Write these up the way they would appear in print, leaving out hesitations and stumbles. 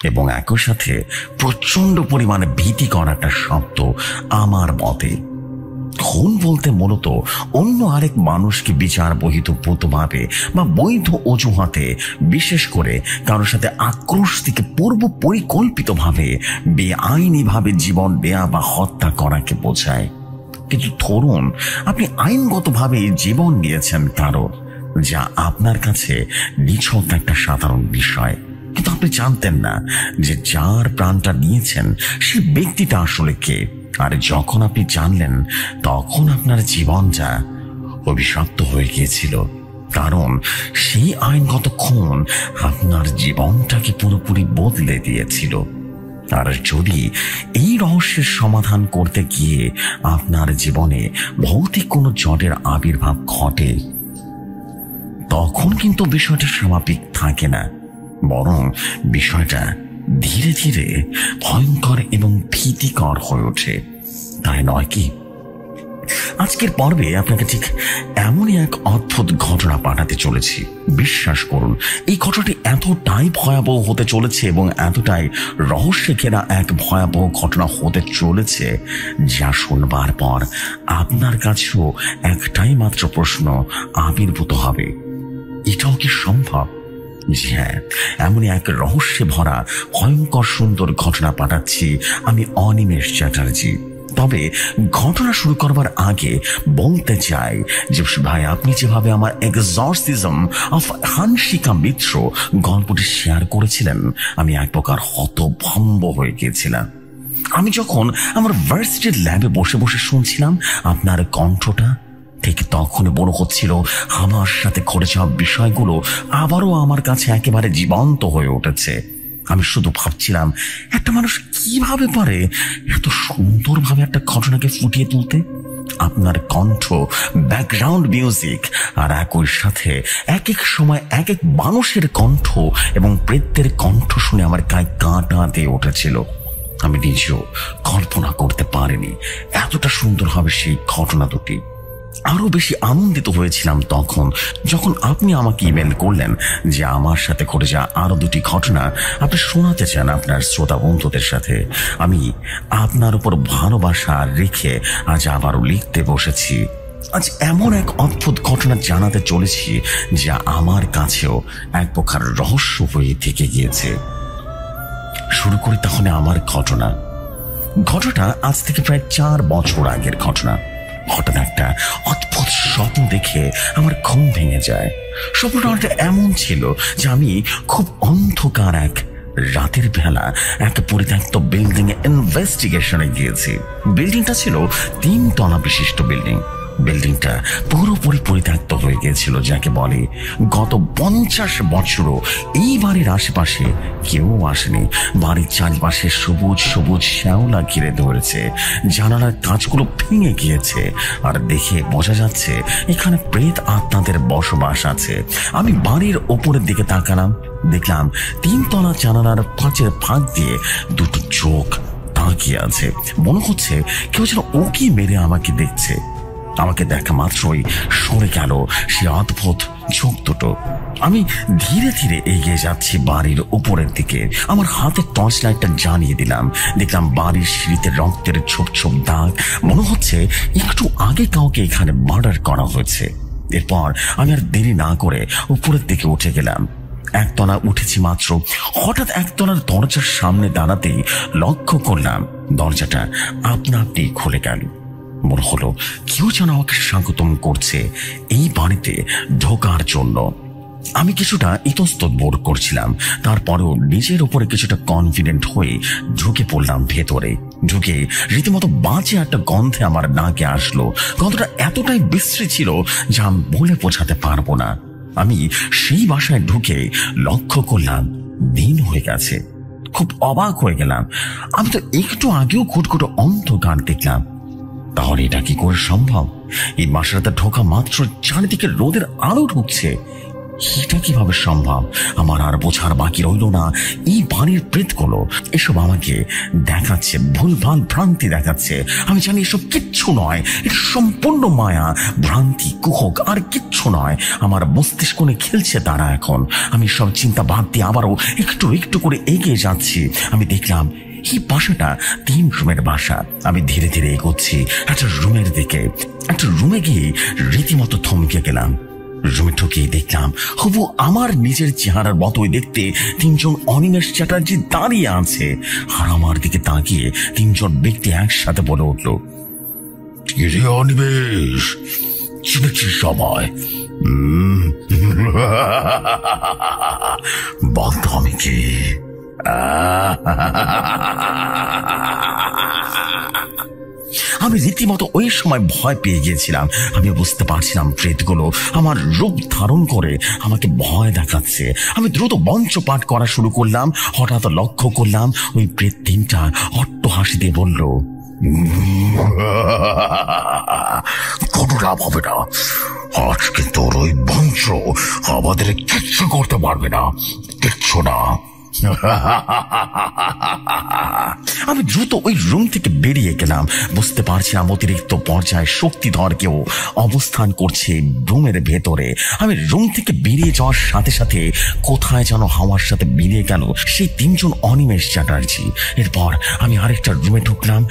এবং একই সাথে প্রচন্ড পরিমাণে ভীতিকর একটা শব্দ। আমার মতে খুন বলতে মূলত অন্য আরেক মানুষকে বিচার বহির্ভূতভাবে বা বৈধ অজুহাতে, বিশেষ করে কারোর সাথে আক্রোশ থেকে পূর্ব পরিকল্পিতভাবে বেআইনিভাবে জীবন দেয়া বা হত্যা করাকে বোঝায়। কিন্তু ধরুন আপনি আইনগতভাবে জীবন নিয়েছেন কারো, যা আপনার কাছে নিছক একটা সাধারণ বিষয়, কিন্তু আপনি জানতেন না যে যার প্রাণটা নিয়েছেন সে ব্যক্তিটা আসলে কে। আর যখন আপনি জানলেন তখন আপনার জীবনটা অভিশপ্ত হয়ে গিয়েছিল, কারণ সেই আইনগত খুন আপনার জীবনটাকে পুরোপুরি বদলে দিয়েছিল। আর যদি এই রহস্যের সমাধান করতে গিয়ে আপনার জীবনে ভৌতিক কোনো জটের আবির্ভাব ঘটে, তখন কিন্তু বিষয়টা স্বাভাবিক থাকে না, বরং বিষয়টা ধীরে ধীরে ভয়ঙ্কর এবং ভীতিকর হয়ে ওঠে, তাই নয় কি? আজকের পর্বে আপনাকে ঠিক এমনই এক অদ্ভুত ঘটনা পাঠাতে চলেছি। বিশ্বাস করুন, এই ঘটনাটি এতটাই ভয়াবহ হতে চলেছে এবং এতটাই রহস্যে ঘেরা এক ভয়াবহ ঘটনা হতে চলেছে, যা শুনবার পর আপনার কাছেও একটাই মাত্র প্রশ্ন আবির্ভূত হবে, এটাও কি সম্ভব? জি হ্যাঁ, এমনই এক রহস্যে ভরা ভয়ঙ্কর সুন্দর ঘটনা পাঠাচ্ছি আমি, অনিমেষ চ্যাটার্জি। তবে ঘটনা শুরু করবার আগে বলতে চাই যে ভাই, আপনি যেভাবে আমার এক্সরসিজম অফ হানশিকা মিত্র গল্পটি শেয়ার করেছিলেন, আমি এক প্রকার হতভম্ব হয়ে গিয়েছিলাম। আমি যখন আমার ভার্সিটির ল্যাবে বসে বসে শুনছিলাম আপনার কণ্ঠটা, ঠিক তখন মনে হচ্ছিল আমার সাথে ঘটে যাওয়া বিষয়গুলো আবারও আমার কাছে একেবারে জীবন্ত হয়ে উঠেছে। আমি শুধু ভাবছিলাম, একটা মানুষ কিভাবে পারে এত সুন্দরভাবে একটা ঘটনাকে ফুটিয়ে তুলতে? আপনার কণ্ঠ, ব্যাকগ্রাউন্ড মিউজিক আর একই সাথে এক এক সময় এক এক মানুষের কণ্ঠ এবং প্রেতের কণ্ঠ শুনে আমার গায়ে কাঁটা দিয়ে উঠেছিল। আমি নিজেও কল্পনা করতে পারিনি এতটা সুন্দর হবে সেই ঘটনা দুটি। আরো বেশি আনন্দিত হয়েছিলাম তখন যখন আপনি আমাকে ইমেল করলেন যে আমার সাথে ঘটে যাওয়া আরো দুটি ঘটনা আপনি শোনাতে চান আপনার শ্রোতা বন্ধুদের সাথে। আমি আপনার উপর ভালোবাসা রেখে আজ আবারও লিখতে বসেছি। আজ এমন এক অদ্ভুত ঘটনা জানাতে চলেছি যা আমার কাছেও এক প্রকার রহস্য হয়ে থেকে গিয়েছে। শুরু করি তাহলে আমার ঘটনাটা আজ থেকে প্রায় 4 বছর আগের ঘটনা। হঠাৎ একটা অদ্ভুত স্বপ্ন দেখে আমার ঘুম ভেঙে যায়। স্বপ্নটা এমন ছিল যে আমি খুব অন্ধকার এক রাতের বেলা এক পরিত্যক্ত বিল্ডিং এ ইনভেস্টিগেশনে গিয়েছি। বিল্ডিংটা ছিল 3 তলা বিশিষ্ট বিল্ডিং। বিল্ডিংটা পুরোপুরি পরিত্যক্ত হয়ে গিয়েছিল, যাকে বলে গত 50 বছরও এই বাড়ির আশেপাশে কেউ আসেনি। বাড়ির চারপাশে সবুজ সবুজ শ্যাওলা ঘিরে ধরেছে, জানালার কাঁচগুলো ভেঙে গিয়েছে, আর দেখে বোঝা যাচ্ছে এখানে প্রেত আত্মাদের বসবাস আছে। আমি বাড়ির ওপরের দিকে তাকালাম, দেখলাম 3 তলা জানালার পাঁচের ফাঁক দিয়ে দুটো চোখ তাকিয়ে আছে। মনে হচ্ছে কেউ যেন উকি মেরে আমাকে দেখছে। আমাকে দেখা মাত্রই সরে গেল সে অদ্ভুত চোখ দুটো। আমি ধীরে ধীরে এগিয়ে যাচ্ছি বাড়ির উপরের দিকে। আমার হাতের টর্চ লাইটটা জ্বালিয়ে দিলাম। দেখলাম বাড়ির সিঁড়িতে রক্তের ছোপ ছোপ দাগ। মনে হচ্ছে একটু আগে কাউকে এখানে মার্ডার করা হয়েছে। এরপর আমি আর দেরি না করে উপরের দিকে উঠে গেলাম। 1 তলা উঠেছি মাত্র, হঠাৎ 1 তলার দরজার সামনে দাঁড়াতেই লক্ষ্য করলাম দরজাটা আপনা আপনি খুলে গেল। মনে হলো কেউ যেন আমাকে স্বাগতম করছে এই বাড়িতে ঢোকার জন্য। আমি কিছুটা ইতস্তত বোধ করছিলাম, তারপরেও নিজের উপরে কিছুটা কনফিডেন্ট হয়ে ঢুকে পড়লাম ভেতরে। ঢুকে রীতিমতো বাজে একটা গন্ধে আমার নাকে আসলো। গন্ধটা এতটাই বিশ্রী ছিল যা আমি বলে বোঝাতে পারবো না। আমি সেই বাসায় ঢুকে লক্ষ্য করলাম দিন হয়ে গেছে। খুব অবাক হয়ে গেলাম। আমি তো একটু আগেও ঘুটঘুটো অন্ধকার দেখলাম, তাহলে এটা কি করে সম্ভব? এই বাসাতে ঢোকা মাত্র চারিদিকে রোদের আলো ঢুকছে। এটা কিভাবে সম্ভব? আমার আর বোঝার বাকি রইল না। এই বাড়ির প্রেতগুলো এসব আমাকে দেখাচ্ছে, ভুলভাল ভ্রান্তি দেখাচ্ছে। আমি জানি এসব কিচ্ছু নয়, এটা সম্পূর্ণ মায়া, ভ্রান্তি, কুহক, আর কিচ্ছু নয়। আমার মস্তিষ্ক নিয়ে খেলছে তারা এখন। আমি সব চিন্তা বাদ দিয়ে আবারও একটু একটু করে এগিয়ে যাচ্ছি। আমি দেখলাম এই বাসাটা 3 রুমের বাসা। আমি ধীরে ধীরে এগোচ্ছি একটা রুমের দিকে। একটা রুমে গিয়ে রীতিমতো থমকে গেলাম। রুমে ঢুকিয়ে দেখলাম হুবু আমার নিজের চেহারার মতোই দেখতে 3 জন অনিমেষ চ্যাটার্জি দাঁড়িয়ে আছে। আর আমার দিকে তাকিয়ে 3 জন ব্যক্তি একসাথে বলে উঠল, অনিমেষ, চিনেছি সবাই। বলতো আমি কি? আমি রীতিমতো ওই সময় ভয় পেয়ে গিয়েছিলাম। আমি বুঝতে পারছিলাম প্রেতগুলো আমার রূপ ধারণ করে আমাকে ভয় দেখাচ্ছে। আমি দ্রুত মঞ্চ পাঠ করা শুরু করলাম। হঠাৎ লক্ষ্য করলাম ওই প্রেত 3টা অট্ট হাসি দিয়ে বলল, কোনো লাভ হবে না, আজকে তোর ওই বংশ আমাদের কিচ্ছু করতে পারবে না, কিচ্ছু না। আমি দ্রুত ওই রুম থেকে বেরিয়ে গেলাম। বুঝতে পারছিলাম অতিরিক্ত পর্যায়ে শক্তিধর কেউ অবস্থান করছে রুমের ভেতরে। আমি রুম থেকে বেরিয়ে যাওয়ার সাথে সাথে কোথায় যেন হাওয়ার সাথে মিলিয়ে গেল সেই 3 জন অনিমেষ চ্যাটার্জি। এরপর আমি আরেকটা রুমে ঢুকলাম।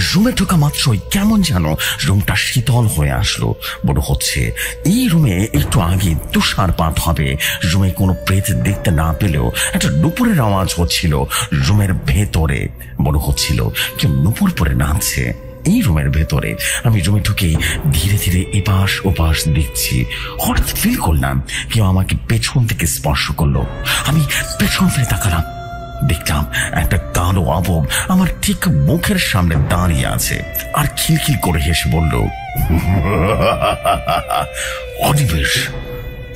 রুমে ঢোকা মাত্রই কেমন যেন রুমটা শীতল হয়ে আসলো। মনে হচ্ছে এই রুমে একটু আগে তুষারপাত হবে। রুমে কোনো প্রেত দেখতে না পেলেও একটা নুপুরের আওয়াজ হচ্ছিল রুমের ভেতরে। মনে হচ্ছিল কেউ নুপুর পরে নাচছে এই রুমের ভেতরে। আমি রুমে ঢুকে ধীরে ধীরে এপাশ ওপাশ দেখছি। হঠাৎ ফিল করলাম কেউ আমাকে পেছন থেকে স্পর্শ করলো। আমি পেছন ফিরে তাকালাম। দেখলাম একটা কালো আবব আমার ঠিক মুখের সামনে দাঁড়িয়ে আছে আর খিলখিল করে হেসে বলল, অনিমেষ,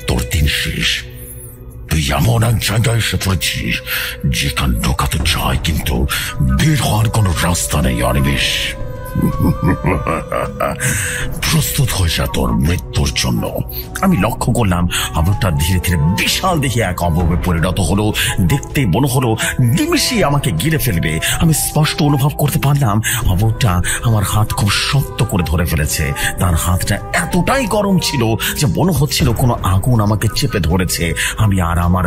তোর দিন শেষ। তুই এমন এক জায়গায় এসে পড়েছিস যেখানে ঢোকাতে চায় কিন্তু বের হওয়ার কোনো রাস্তা নেই। অনিমেষ, প্রস্তুত হয়ে যা তোর মৃত্যুর জন্য। আমি লক্ষ্য করলাম আবরটা ধীরে ধীরে বিশাল দেখে এক অববে পরিণত হলো। দেখতে মনে হলো নিমিষেই আমাকে ঘিরে ফেলবে। আমি স্পষ্ট অনুভব করতে পারলাম অবরটা আমার হাত খুব শক্ত করে ধরে ফেলেছে। তার হাতটা এতটাই গরম ছিল যে মনে হচ্ছিল কোনো আগুন আমাকে চেপে ধরেছে। আমি আর আমার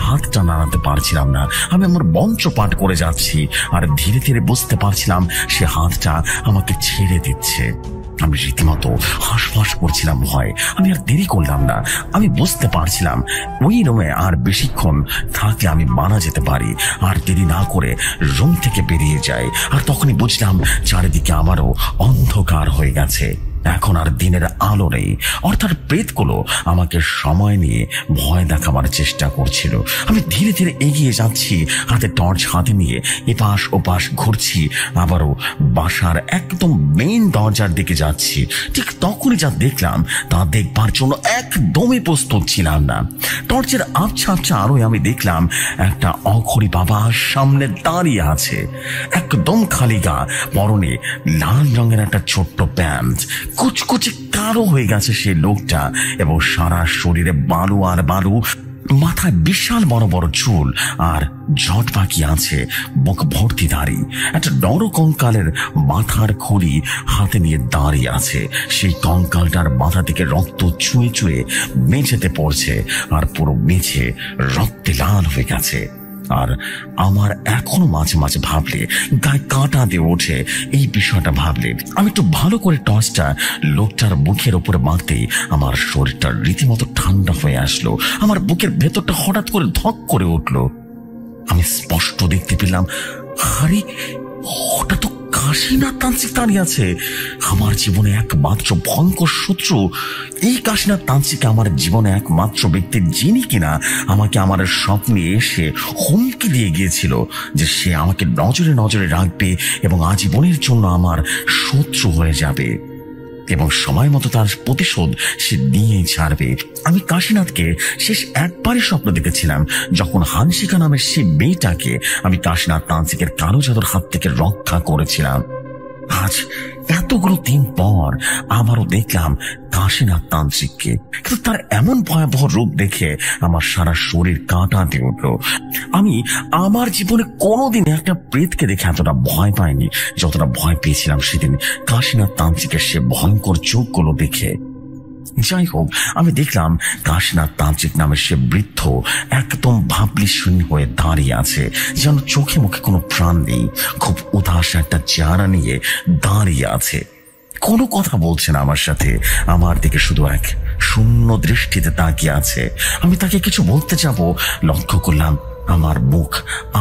হাতটা নাড়াতে পারছিলাম না। আমি আমার মঞ্চ পাঠ করে যাচ্ছি আর ধীরে ধীরে বুঝতে পারছিলাম সে হাতটা আমাকে ছেড়ে দিচ্ছে। আমি রীতিমতো হাঁসফাঁস করছিলাম ভয়। আমি আর দেরি করলাম না। আমি বুঝতে পারছিলাম ওই রুমে আর বেশিক্ষণ থাকলে আমি মারা যেতে পারি। আর দেরি না করে রুম থেকে বেরিয়ে যাই। আর তখনই বুঝলাম চারিদিকে আমারও অন্ধকার হয়ে গেছে। এখন আর দিনের আলো নেই। অর্থাৎ প্রেতগুলো আমাকে সময় নিয়ে ভয় দেখাবার চেষ্টা করছিল। আমি ধীরে ধীরে এগিয়ে যাচ্ছি, হাতে টর্চ হাতে নিয়ে এপাশ ওপাশ ঘুরছি। আবারও বাসার একদম মেইন দরজার দিকে যাচ্ছি। ঠিক তখনই যা দেখলাম তা দেখবার জন্য একদমই প্রস্তুত ছিলাম না। টর্চের আবছা আবছা আলোয় আমি দেখলাম একটা অঘরী বাবা সামনে দাঁড়িয়ে আছে। একদম খালি গা, পরনে লাল রঙের একটা ছোট্ট প্যান্ট। কুচকুচে কালো হয়ে গেছে সেই লোকটা এবং সারা শরীরে বালু আর বালু। মাথায় বিশাল বড় বড় চুল আর জট পাকি আছে, মুখ ভর্তি দাড়ি। একটা নর কঙ্কালের মাথার খুলি হাতে নিয়ে দাঁড়িয়ে আছে। সেই কঙ্কালটার মাথা থেকে রক্ত চুয়ে চুয়ে মেঝেতে পড়ছে আর পুরো মেঝে রক্তে লাল হয়ে গেছে। আর আমার এখনো মাঝে মাঝে ভাবলে গায়ে কাঁটা দিয়ে ওঠে। এই বিষয়টা ভাবলে আমি একটু ভালো করে টর্চটা লোকটার মুখের উপরে মারতেই আমার শরীরটা রীতিমতো ঠান্ডা হয়ে আসলো। আমার বুকের ভেতরটা হঠাৎ করে ধক করে উঠলো। আমি স্পষ্ট দেখতে পেলাম আরে ওটা তো কাশীনাথ তান্ত্রিক দাঁড়িয়ে আছে, আমার জীবনে একমাত্র ভয়ঙ্কর শত্রু। এই কাশীনাথ তান্ত্রিক আমার জীবনে একমাত্র ব্যক্তি যিনি কিনা আমাকে আমার স্বপ্নে এসে হুমকি দিয়ে গিয়েছিল যে সে আমাকে নজরে নজরে রাখবে এবং আজীবনের জন্য আমার শত্রু হয়ে যাবে এবং সময় মতো তার প্রতিশোধ সে নিয়েই ছাড়বে। আমি কাশীনাথকে শেষ একবারই স্বপ্ন দেখেছিলাম যখন হানসিকা নামের সে মেয়েটাকে আমি কাশীনাথ তান্ত্রিকের কালো জাদুর হাত থেকে রক্ষা করেছিলাম। আজ এতগুলো দিন পর আবারও দেখলাম কাশীনাথ তান্ত্রিককে, কিন্তু তার এমন ভয়াবহ রূপ দেখে আমার সারা শরীর কাঁটা দিয়ে উঠল। আমি আমার জীবনে কোনোদিন একটা প্রেতকে দেখে এতটা ভয় পাইনি যতটা ভয় পেয়েছিলাম সেদিন কাশীনাথ তান্ত্রিকের সে ভয়ঙ্কর চোখগুলো দেখে। যাই হোক, আমি দেখলাম কাশীনাথ তান্ত্রিক নামের সে বৃদ্ধ একদম ভাবলিশূন্য হয়ে দাঁড়িয়ে আছে, যেন চোখে মুখে কোনো প্রাণ নেই। খুব উদাস একটা চেহারা নিয়ে দাঁড়িয়ে আছে, কোনো কথা বলছে না আমার সাথে, আমার দিকে শুধু এক শূন্য দৃষ্টিতে তাকিয়ে আছে। আমি তাকে কিছু বলতে যাব, লক্ষ্য করলাম আমার মুখ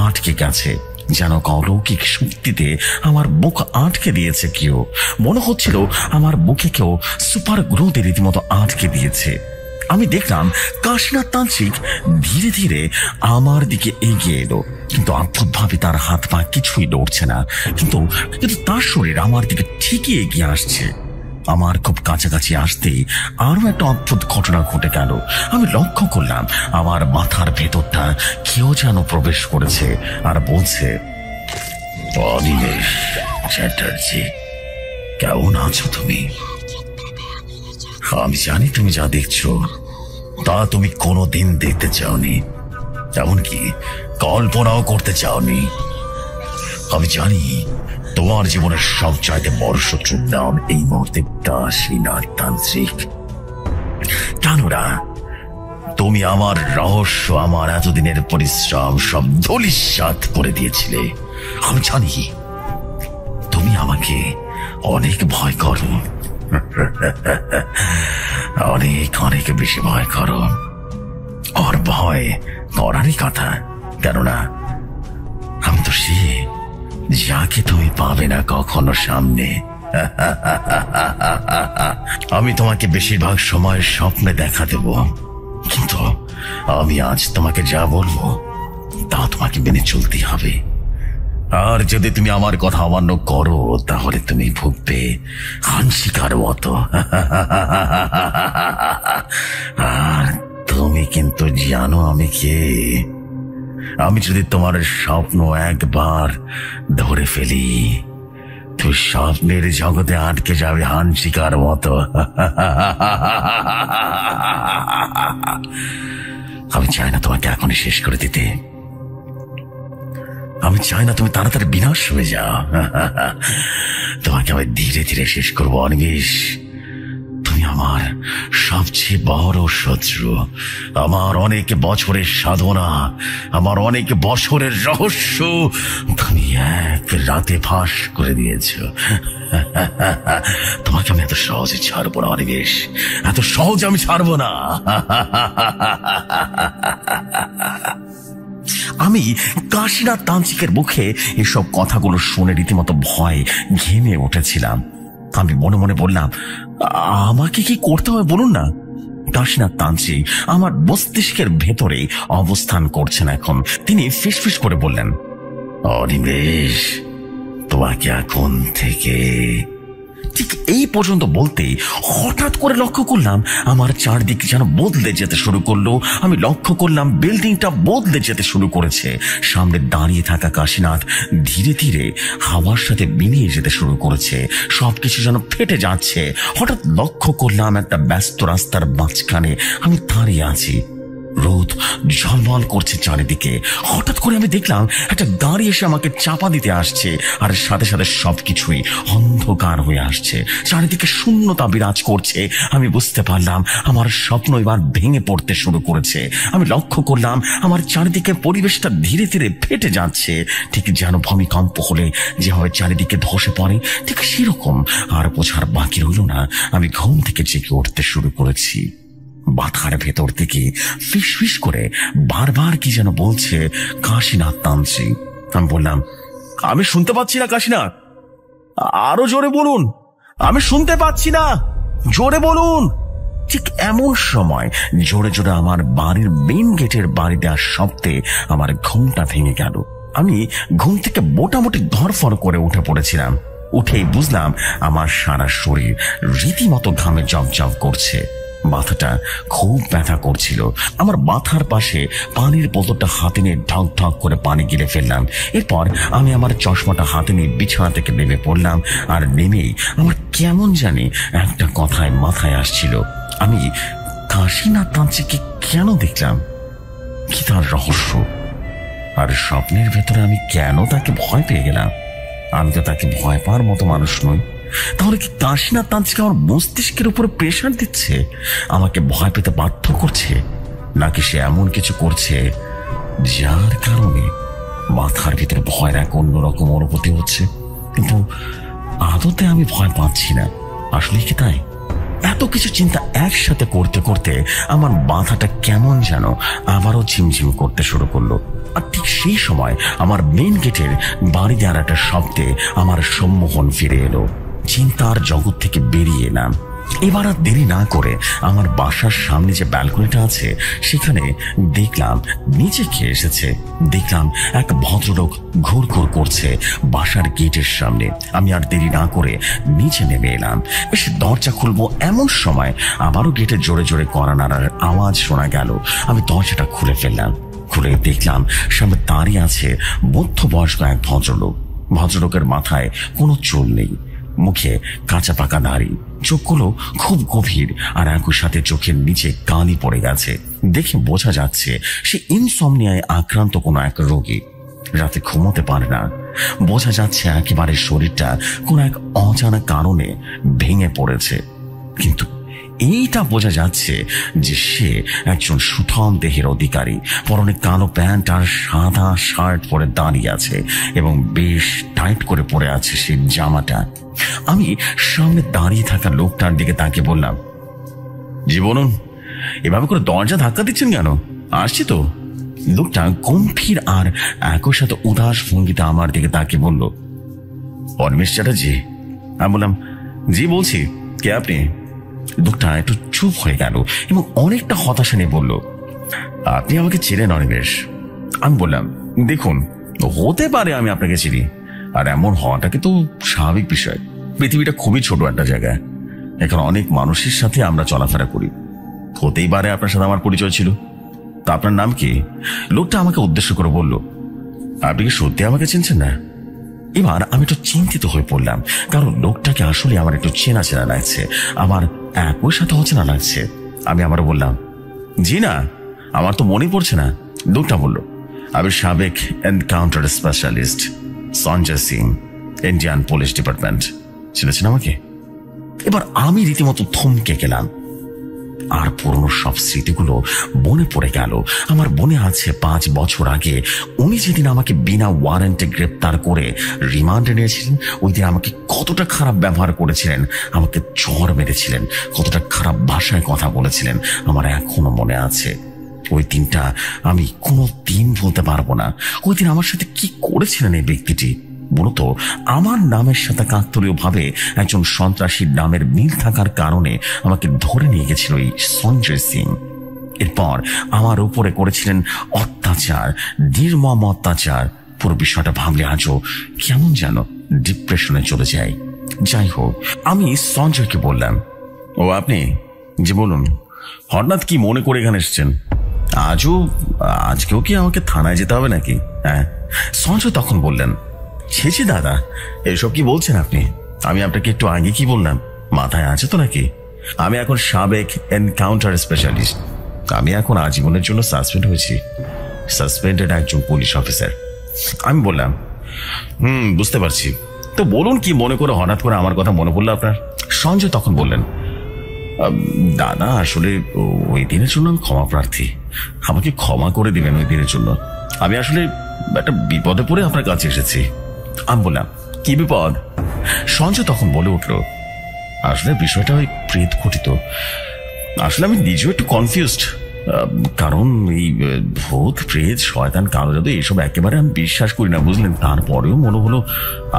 আটকে গেছে, যেন অলৌকিক শক্তিতে আমার বুক আটকে দিয়েছে কেউ। মনে হচ্ছিল আমার বুকে কেউ সুপার গ্লুতে রীতিমতো আটকে দিয়েছে। আমি দেখলাম কাশীনাথ তান্ত্রিক ধীরে ধীরে আমার দিকে এগিয়ে এলো, কিন্তু অদ্ভুতভাবে তার হাত পা কিছুই নড়ছে না, কিন্তু তার শরীর আমার দিকে ঠিকই এগিয়ে আসছে। আমার খুব কাছাকাছি আসতেই আরো একটা অদ্ভুত ঘটনা ঘটে গেল। আমি লক্ষ্য করলাম আমার মাথার ভেতরটা কেউ যেন প্রবেশ করেছে আর বলছে, অনিমেষ চ্যাটার্জি, কেমন আছো তুমি? আমি জানি তুমি যা দেখছো তা তুমি কোনোদিন দেখতে চাওনি, এমনকি কল্পনাও করতে চাওনি। আমি জানি তোমার জীবনের সবচাইতে বড় শত্রুর নাম এই মুহূর্তে কাশীনাথ তান্ত্রিক। কেননা তুমি আমার রহস্য, আমার এতদিনের পরিশ্রম সব ধূলিসাৎ করে দিয়েছিলে। আমি জানি তুমি আমাকে অনেক ভয় করো, অনেক অনেক বেশি ভয় করো। আর ভয় করারই কথা, কেননা আমি তো সে যাকে তুমি পাবে না কখনো সামনে। আমি তোমাকে বেশিরভাগ সময় স্বপ্নে দেখা দেব, কিন্তু আমি আজ তোমাকে যা বলবো তা তোমাকে মেনে চলতেই হবে। আর যদি তুমি আমার কথা অমান্য করো তাহলে তুমি ভুগবে হানশিকার মতো। আর তুমি কিন্তু জানো আমি কে? আমি যদি তোমার স্বপ্ন একবার ধরে ফেলি, তুই স্বপ্নের জগতে আটকে যাবে হানশিকার মতো। আমি চাই না তোমাকে এখনই শেষ করে দিতে, আমি চাই না তুমি তাড়াতাড়ি বিনাশ হয়ে যাও। তোমাকে আমি ধীরে ধীরে শেষ করবো অনিমেষ। তুমি আমার সবচেয়ে বড় শত্রু, আমার অনেক বছরের সাধনা, আমার অনেক বছরের রহস্য তুমি এক রাতে ফাঁস করে দিয়েছ। তোমাকে আমি এত সহজে ছাড়বো না অনিমেষ, এত সহজে আমি ছাড়বো না। আমি কাশীনাথ তান্ত্রিকের মুখে এসব কথাগুলো শুনে রীতিমতো ভয় ঘেমে উঠেছিলাম। আমি মনে মনে বললাম, আমাকে কি করতে হবে বলুন না। কাশীনাথ তান্ত্রিক আমার মস্তিষ্কের ভেতরে অবস্থান করছেন এখন। তিনি ফিসফিস করে বললেন, অনিমেষ, তোমাকে এখন থেকে। ঠিক এই পর্যন্ত বলতে হঠাৎ করে লক্ষ্য করলাম আমার চারদিক যেন বদলে যেতে শুরু করলো। আমি লক্ষ্য করলাম বিল্ডিংটা বদলে যেতে শুরু করেছে। সামনে দাঁড়িয়ে থাকা কাশীনাথ ধীরে ধীরে হাওয়ার সাথে মিলিয়ে যেতে শুরু করেছে, সবকিছু যেন ফেটে যাচ্ছে। হঠাৎ লক্ষ্য করলাম একটা ব্যস্ত রাস্তার মাঝখানে আমি দাঁড়িয়ে আছি, রোদ ঝলমল করছে চারিদিকে। হঠাৎ করে আমি দেখলাম একটা গাড়ি এসে আমাকে চাপা দিতে আসছে, আর সাথে সাথে সবকিছুই অন্ধকার হয়ে আসছে, চারিদিকে শূন্যতা বিরাজ করছে। আমি বুঝতে পারলাম আমার স্বপ্ন এবার ভেঙে পড়তে শুরু করেছে। আমি লক্ষ্য করলাম আমার চারিদিকে পরিবেশটা ধীরে ধীরে ফেটে যাচ্ছে, ঠিক যেন ভূমিকম্প হলে যেভাবে চারিদিকে ধসে পড়ে, ঠিক সেরকম। আর বোঝার বাকি রইল না, আমি ঘুম থেকে জেগে উঠতে শুরু করেছি। মাথার ভেতর থেকে ফিসফিস করে বারবার কি যেন বলছে কাশীনাথ তান্ত্রিক। আমি বললাম, আমি শুনতে পাচ্ছি না কাশীনাথ, আরো জোরে বলুন, আমি শুনতে পাচ্ছি না, জোরে বলুন। ঠিক এমন সময় জোরে জোরে আমার বাড়ির মেইন গেটের বাড়ি দেওয়ার শব্দে আমার ঘুমটা ভেঙে গেল। আমি ঘুম থেকে মোটামুটি ধরফর করে উঠে পড়েছিলাম। উঠেই বুঝলাম আমার সারা শরীর রীতিমতো ঘামে জমজম করছে। মাথাটা খুব ব্যথা করছিল। আমার মাথার পাশে পানির বোতলটা হাতে নিয়ে ঢক ঢক করে পানি গিলে ফেললাম। এরপর আমি আমার চশমাটা হাতে নিয়ে বিছানা থেকে নেমে পড়লাম। আর নেমেই আমার কেমন জানি একটা কথায় মাথায় আসছিল, আমি কাশীনাথ তান্ত্রিককে কেন দেখলাম, কি তার রহস্য, আর স্বপ্নের ভেতরে আমি কেন তাকে ভয় পেয়ে গেলাম? আমি তো তাকে ভয় পাওয়ার মতো মানুষ নই। তাহলে কি কাশীনাথ তান্ত্রিক আমার মস্তিষ্কের উপরে প্রেশার দিচ্ছে, আমাকে ভয় পেতে বাধ্য করছে, নাকি সে এমন কিছু করছে যার কারণে মাথার ভিতরে ভয়ের এক অন্যরকম অনুভূতি হচ্ছে, কিন্তু আদতে আমি ভয় পাচ্ছি না? আসলে কি তাই? এত কিছু চিন্তা একসাথে করতে করতে আমার মাথাটা কেমন যেন আবারও ঝিমঝিম করতে শুরু করলো। আর ঠিক সেই সময় আমার মেন গেটের বাড়ি দেওয়ার একটা শব্দে আমার সম্মোহন ফিরে এলো। চিন্তার জগৎ থেকে বেরিয়ে এলাম। এবার আর দেরি না করে আমার বাসার সামনে যে ব্যালকনিটা আছে সেখানে দেখলাম নিচে কে এসেছে। দেখলাম এক ভদ্রলোক ঘুরঘুর করছে বাসার গেটের সামনে। আমি আর দেরি না করে নিচে নেমে এলাম। এসে দরজা খুলবো এমন সময় আবারও গেটে জোরে জোরে কড়া নাড়ার আওয়াজ শোনা গেল। আমি দরজাটা খুলে ফেললাম। খুলে দেখলাম সামনে দাঁড়িয়ে আছে মধ্যবয়স্ক এক ভদ্রলোক। ভদ্রলোকের মাথায় কোনো চুল নেই, মুখে কাঁচা পাকা দাড়ি, চোখগুলো খুব গভীর, আর একই সাথে চোখের নিচে কালি পড়ে গেছে। দেখে বোঝা যাচ্ছে সে ইনসমনিয়ায় আক্রান্ত কোনো এক রোগী। রাতে ঘুমোতে পারে না। বোঝা যাচ্ছে একেবারে শরীরটা কোনো এক অজানা কারণে ভেঙে পড়েছে। কিন্তু এইটা বোঝা যাচ্ছে যে সে একজন সুঠাম দেহের অধিকারী। পরনে কালো প্যান্ট আর সাদা শার্ট পরে দাঁড়িয়ে আছে এবং বেশ টাইট করে পরে আছে সেই জামাটা। আমি সামনে দাঁড়িয়ে থাকা লোকটার দিকে তাকিয়ে বললাম, জি বলুন, এভাবে করে দরজা ধাক্কা দিচ্ছেন কেন? আসছি তো। লোকটা গম্ভীর আর একই সাথে উদাস ভঙ্গিতে আমার দিকে তাকিয়ে বলল, অনিমেষ চ্যাটার্জি। আমি বললাম, জি বলছি, কে আপনি? লোকটা একটু চুপ হয়ে গেল এবং অনেকটা হতাশা নিয়ে বলল, আপনি আমাকে চেনেন অনিমেষ? আমি বললাম, দেখুন, হতে পারে আমি আপনাকে চিনি, আর এমন হওয়াটা কিন্তু স্বাভাবিক বিষয়। পৃথিবীটা খুবই ছোট একটা জায়গা, এখানে অনেক মানুষের সাথে আমরা চলাফেরা করি, হতেই পারে আপনার সাথে আমার পরিচয় ছিল। তা আপনার নাম কি? লোকটা আমাকে উদ্দেশ্য করে বলল, আপনি কি সত্যি আমাকে চিনছেন না? এবার আমি একটু চিন্তিত হয়ে পড়লাম, কারণ লোকটাকে আসলে আমার একটু চেনা চেনা লাগছে, আমার একই সাথে অচেনা লাগছে। আমি আবারও বললাম, জি না, আমার তো মনে পড়ছে না। লোকটা বলল, আমি সাবেক encounter specialist Sanjay Singh, Indian police department. চিনেছেন আমাকে? এবার আমি রীতিমতো থমকে গেলাম, আর পুরনো সব স্মৃতিগুলো মনে পড়ে গেল। আমার মনে আছে 5 বছর আগে উনি যেদিন আমাকে বিনা ওয়ারেন্টে গ্রেপ্তার করে রিমান্ডে নিয়েছিলেন, ওই দিন আমাকে কতটা খারাপ ব্যবহার করেছিলেন, আমাকে চড় মেরেছিলেন, কতটা খারাপ ভাষায় কথা বলেছিলেন, আমার এখনো মনে আছে। ওই দিনটা আমি কোনো দিন ভুলতে পারবো না। ওই দিন আমার সাথে কি করেছিলেন এই ব্যক্তিটি? মূলত আমার নামের সাথে কাকতালীয় ভাবে একজন সন্ত্রাসীর নামের মিল থাকার কারণে আমাকে ধরে নিয়ে গেছিল এই সঞ্জয় সিং। এরপর আমার উপরে করেছিলেন অত্যাচার, নির্মম অত্যাচার। পুরো বিষয়টা ভাবলে আজও কেমন যেন ডিপ্রেশনে চলে যায়। যাই হোক, আমি সঞ্জয়কে বললাম, ও আপনি? জি বলুন, হঠাৎ কি মনে করে এখানে এসেছেন? আজকেও কি আমাকে থানায় যেতে হবে নাকি? হ্যাঁ। সঞ্জয় তখন বললেন, ছি দাদা, এসব কি বলছেন আপনি? আমি আপনাকে একটু আগে কি বললাম, মাথায় আছে তো নাকি? আমি এখন সাবেক এনকাউন্টার স্পেশালিস্ট। আমি এখন আজীবনের জন্য সাসপেন্ড হয়েছি, সাসপেন্ডেড একজন পুলিশ অফিসার। আমি বললাম, বুঝতে পারছি, তো বলুন কি মনে করে হঠাৎ করে আমার কথা মনে পড়লো আপনার? সঞ্জয় তখন বললেন, দাদা আসলে ওই দিনের জন্য আমি ক্ষমা প্রার্থী, আমাকে ক্ষমা করে দিবেন ওই দিনের জন্য। আমি আসলে একটা বিপদে পড়ে আপনার কাছে এসেছি। আমি বললাম, কি বিপদ? সঞ্জয় তখন বলে উঠল, আসলে বিষয়টা ওই প্রেত ঘটিত। আসলে আমি নিজেও একটু কনফিউজড, কারণ এই ভূত, প্রেত, শয়তান, কালো জাদু এইসব একেবারে আমি বিশ্বাস করি না, বুঝলেন। তারপরেও মনে হলো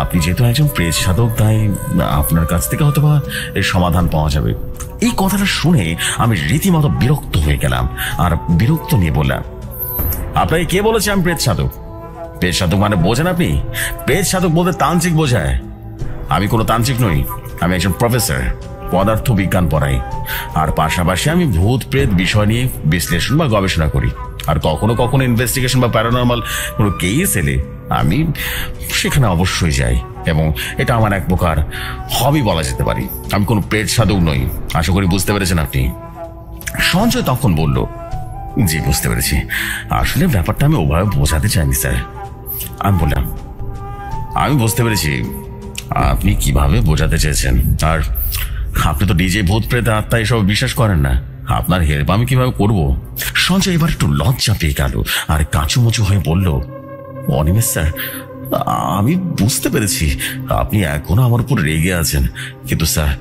আপনি যেহেতু একজন প্রেত সাধক, তাই আপনার কাছ থেকে হয়তো বা এর সমাধান পাওয়া যাবে। এই কথাটা শুনে আমি রীতিমতো বিরক্ত হয়ে গেলাম, আর বিরক্ত নিয়ে বললাম, আপনাকে কে বলেছে আমি প্রেত সাধক? প্রেত সাধক মানে বোঝেন আপনি? প্রেত সাধক বলতে তান্ত্রিক বোঝায়। আমি কোনো তান্ত্রিক নই, আমি একজন প্রফেসর, পদার্থ বিজ্ঞান পড়াই, আর পাশাপাশি আমি ভূত প্রেত বিষয় নিয়ে বিশ্লেষণ বা গবেষণা করি। আর কখনো কখনো ইনভেস্টিগেশন বা প্যারানর্মাল কোনো কেস এলে আমি সেখানে অবশ্যই যাই, এবং এটা আমার এক প্রকার হবি বলা যেতে পারে। আমি কোনো প্রেত সাধক নই, আশা করি বুঝতে পেরেছেন আপনি। সঞ্জয় তখন বলল, জি বুঝতে পেরেছি, আসলে ব্যাপারটা আমি ওভাবে বোঝাতে চাইনি স্যার। আমি বললাম, আমি বুঝতে পেরেছি আপনি কিভাবে বোঝাতে চেয়েছেন, আর আপনি তো নিজে ভূত প্রেত আত্মা এসব বিশ্বাস করেন না, আপনার হেল্প আমি কিভাবে করব? সঞ্জয় এবার একটু লজ্জা পেয়ে গেল আর কাঁচুমুচু হয়ে বলল, অনিমেষ স্যার, আমি বুঝতে পেরেছি আপনি এখনো আমার উপর রেগে আছেন, কিন্তু স্যার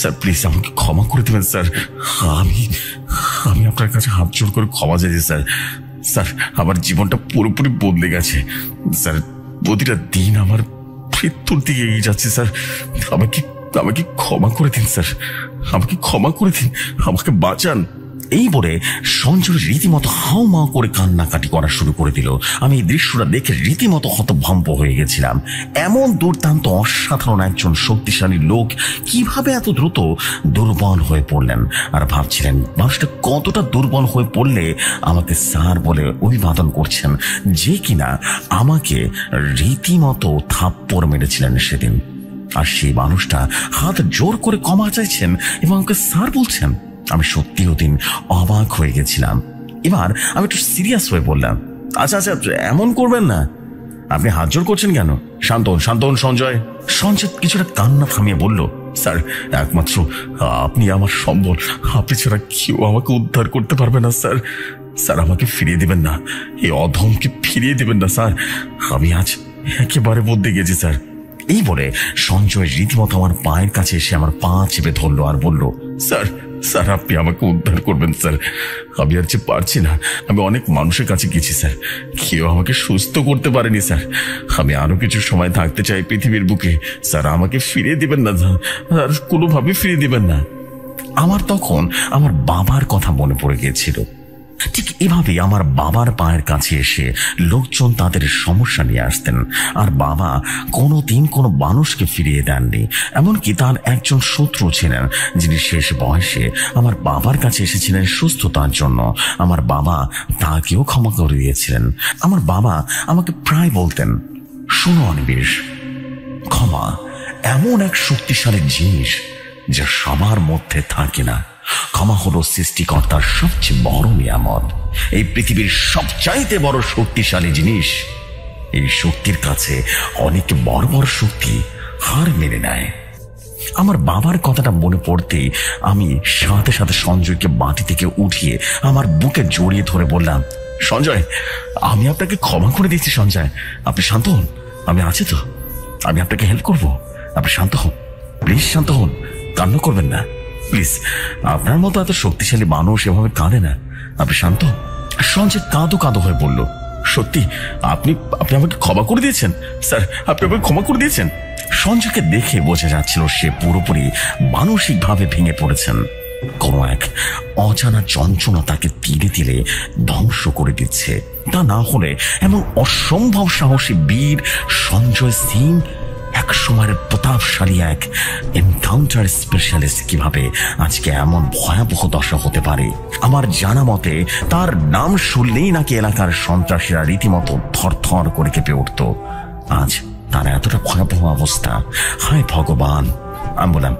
স্যার প্লিজ আমাকে ক্ষমা করে দেবেন স্যার। আমি আপনার কাছে হাত জোড় করে ক্ষমা চাইছি স্যার। স্যার আমার জীবনটা পুরোপুরি বদলে গেছে স্যার, প্রতিটা দিন আমার মৃত্যুর দিকে এগিয়ে যাচ্ছে স্যার। আমাকে ক্ষমা করে দিন স্যার, আমাকে ক্ষমা করে দিন, আমাকে বাঁচান। এই বলে সঞ্জয় রীতিমতো হাও মাও করে কান্নাকাটি করা শুরু করে দিল। আমি এই দৃশ্যটা দেখে রীতিমতো হতভম্ব হয়ে গেছিলাম। এমন দুর্দান্ত অসাধারণ একজন শক্তিশালী লোক কিভাবে এত দ্রুত দুর্বল হয়ে পড়লেন, আর ভাবছিলেন মানুষটা কতটা দুর্বল হয়ে পড়লে আমাকে স্যার বলে অভিবাদন করছেন, যে কিনা আমাকে রীতিমতো থাপ্পড় মেরেছিলেন সেদিন। আর সেই মানুষটা হাত জোর করে ক্ষমা চাইছেন এবং আমাকে স্যার বলছেন। আমি সত্যি ওদিন অবাক হয়ে গেছিলাম। এবার আমি একটু সিরিয়াস হয়ে বললাম, আচ্ছা আচ্ছা এমন করবেন না, আপনি হাত জোর করছেন কেন? শান্ত হন, শান্ত হন সঞ্জয়। সঞ্জয় কিছুটা কান্না থামিয়ে বলল, স্যার একমাত্র আপনি আমার সম্বল, আপনি ছাড়া কেউ আমাকে উদ্ধার করতে পারবে না স্যার। স্যার আমাকে ফিরিয়ে দিবেন না, এই অধমকে ফিরিয়ে দিবেন না স্যার, আমি আজ একেবারে বদলে গেছি স্যার। এই বলে সঞ্জয় রীতিমতো আমার পায়ের কাছে এসে আমার পা চেপে ধরলো আর বলল, স্যার স্যার আপনি আমাকে উদ্ধার করবেন স্যার, আমি আর যে পারছি না। আমি অনেক মানুষের কাছে গেছি স্যার, কেউ আমাকে সুস্থ করতে পারেনি স্যার। আমি আরো কিছু সময় থাকতে চাই পৃথিবীর বুকে, স্যার আমাকে ফিরিয়ে দিবেন না, আর কোনোভাবে ফিরিয়ে দিবেন না। আমার তখন আমার বাবার কথা মনে পড়ে গিয়েছিল। ঠিক এভাবেই আমার বাবার পায়ের কাছে এসে লোকজন তাদের সমস্যা নিয়ে আসতেন, আর বাবা কোনোদিন কোনো মানুষকে ফিরিয়ে দেননি। এমনকি তার একজন শত্রু ছিলেন যিনি শেষ বয়সে আমার বাবার কাছে এসেছিলেন সুস্থতার জন্য। আমার বাবা তাকেও ক্ষমা করে দিয়েছিলেন। আমার বাবা আমাকে প্রায় বলতেন, শোনো অনিমেষ, ক্ষমা এমন এক শক্তিশালী জিনিস যা সবার মধ্যে থাকে না। ক্ষমা হলো সৃষ্টিকর্তার সবচেয়ে বড় নিয়ামত, এই পৃথিবীর সবচাইতে বড় শক্তিশালী জিনিস। এই শক্তির কাছে অনেক বড় বড় শক্তি হার মেনে নেয়। আমার বাবার কথাটা মনে পড়তেই আমি সাথে সাথে সঞ্জয়কে মাটি থেকে উঠিয়ে আমার বুকে জড়িয়ে ধরে বললাম, সঞ্জয় আমি আপনাকে ক্ষমা করে দিচ্ছি সঞ্জয়, আপনি শান্ত হন, আমি আছি তো, আমি আপনাকে হেল্প করব, আপনি শান্ত হন, প্লিজ শান্ত হন, কান্না করবেন না প্লিজ, আপনার মতো এত শক্তিশালী মানুষ এভাবে কাঁদে না, আপনি শান্ত। সঞ্জয় কাঁদো কাঁদো হয়ে বলল, সত্যি আপনি আপনি আমাকে ক্ষমা করে দিয়েছেন স্যার, আপনি আমাকে ক্ষমা করে দিয়েছেন। সঞ্জয়কে দেখে বোঝা যাচ্ছিল সে পুরোপুরি মানসিকভাবে ভেঙে পড়েছেন। কোনো এক অজানা যন্ত্রণা তাকে ধীরে ধীরে ধ্বংস করে দিচ্ছে। তা না হলে এমন অসম্ভব সাহসী বীর সঞ্জয় সিং এক সময়ের প্রতাপশালী এক এনকাউন্টার স্পেশালিস্ট কিভাবে আজকে এমন ভয়াবহ দশা হতে পারে? আমার জানা মতে তার নাম শুনলেই নাকি এলাকার সন্ত্রাসীরা রীতিমতো থরথর করে কেঁপে উঠত। আজ তার এতটা ভয়াবহ অবস্থা, হায় ভগবান। আমি বললাম,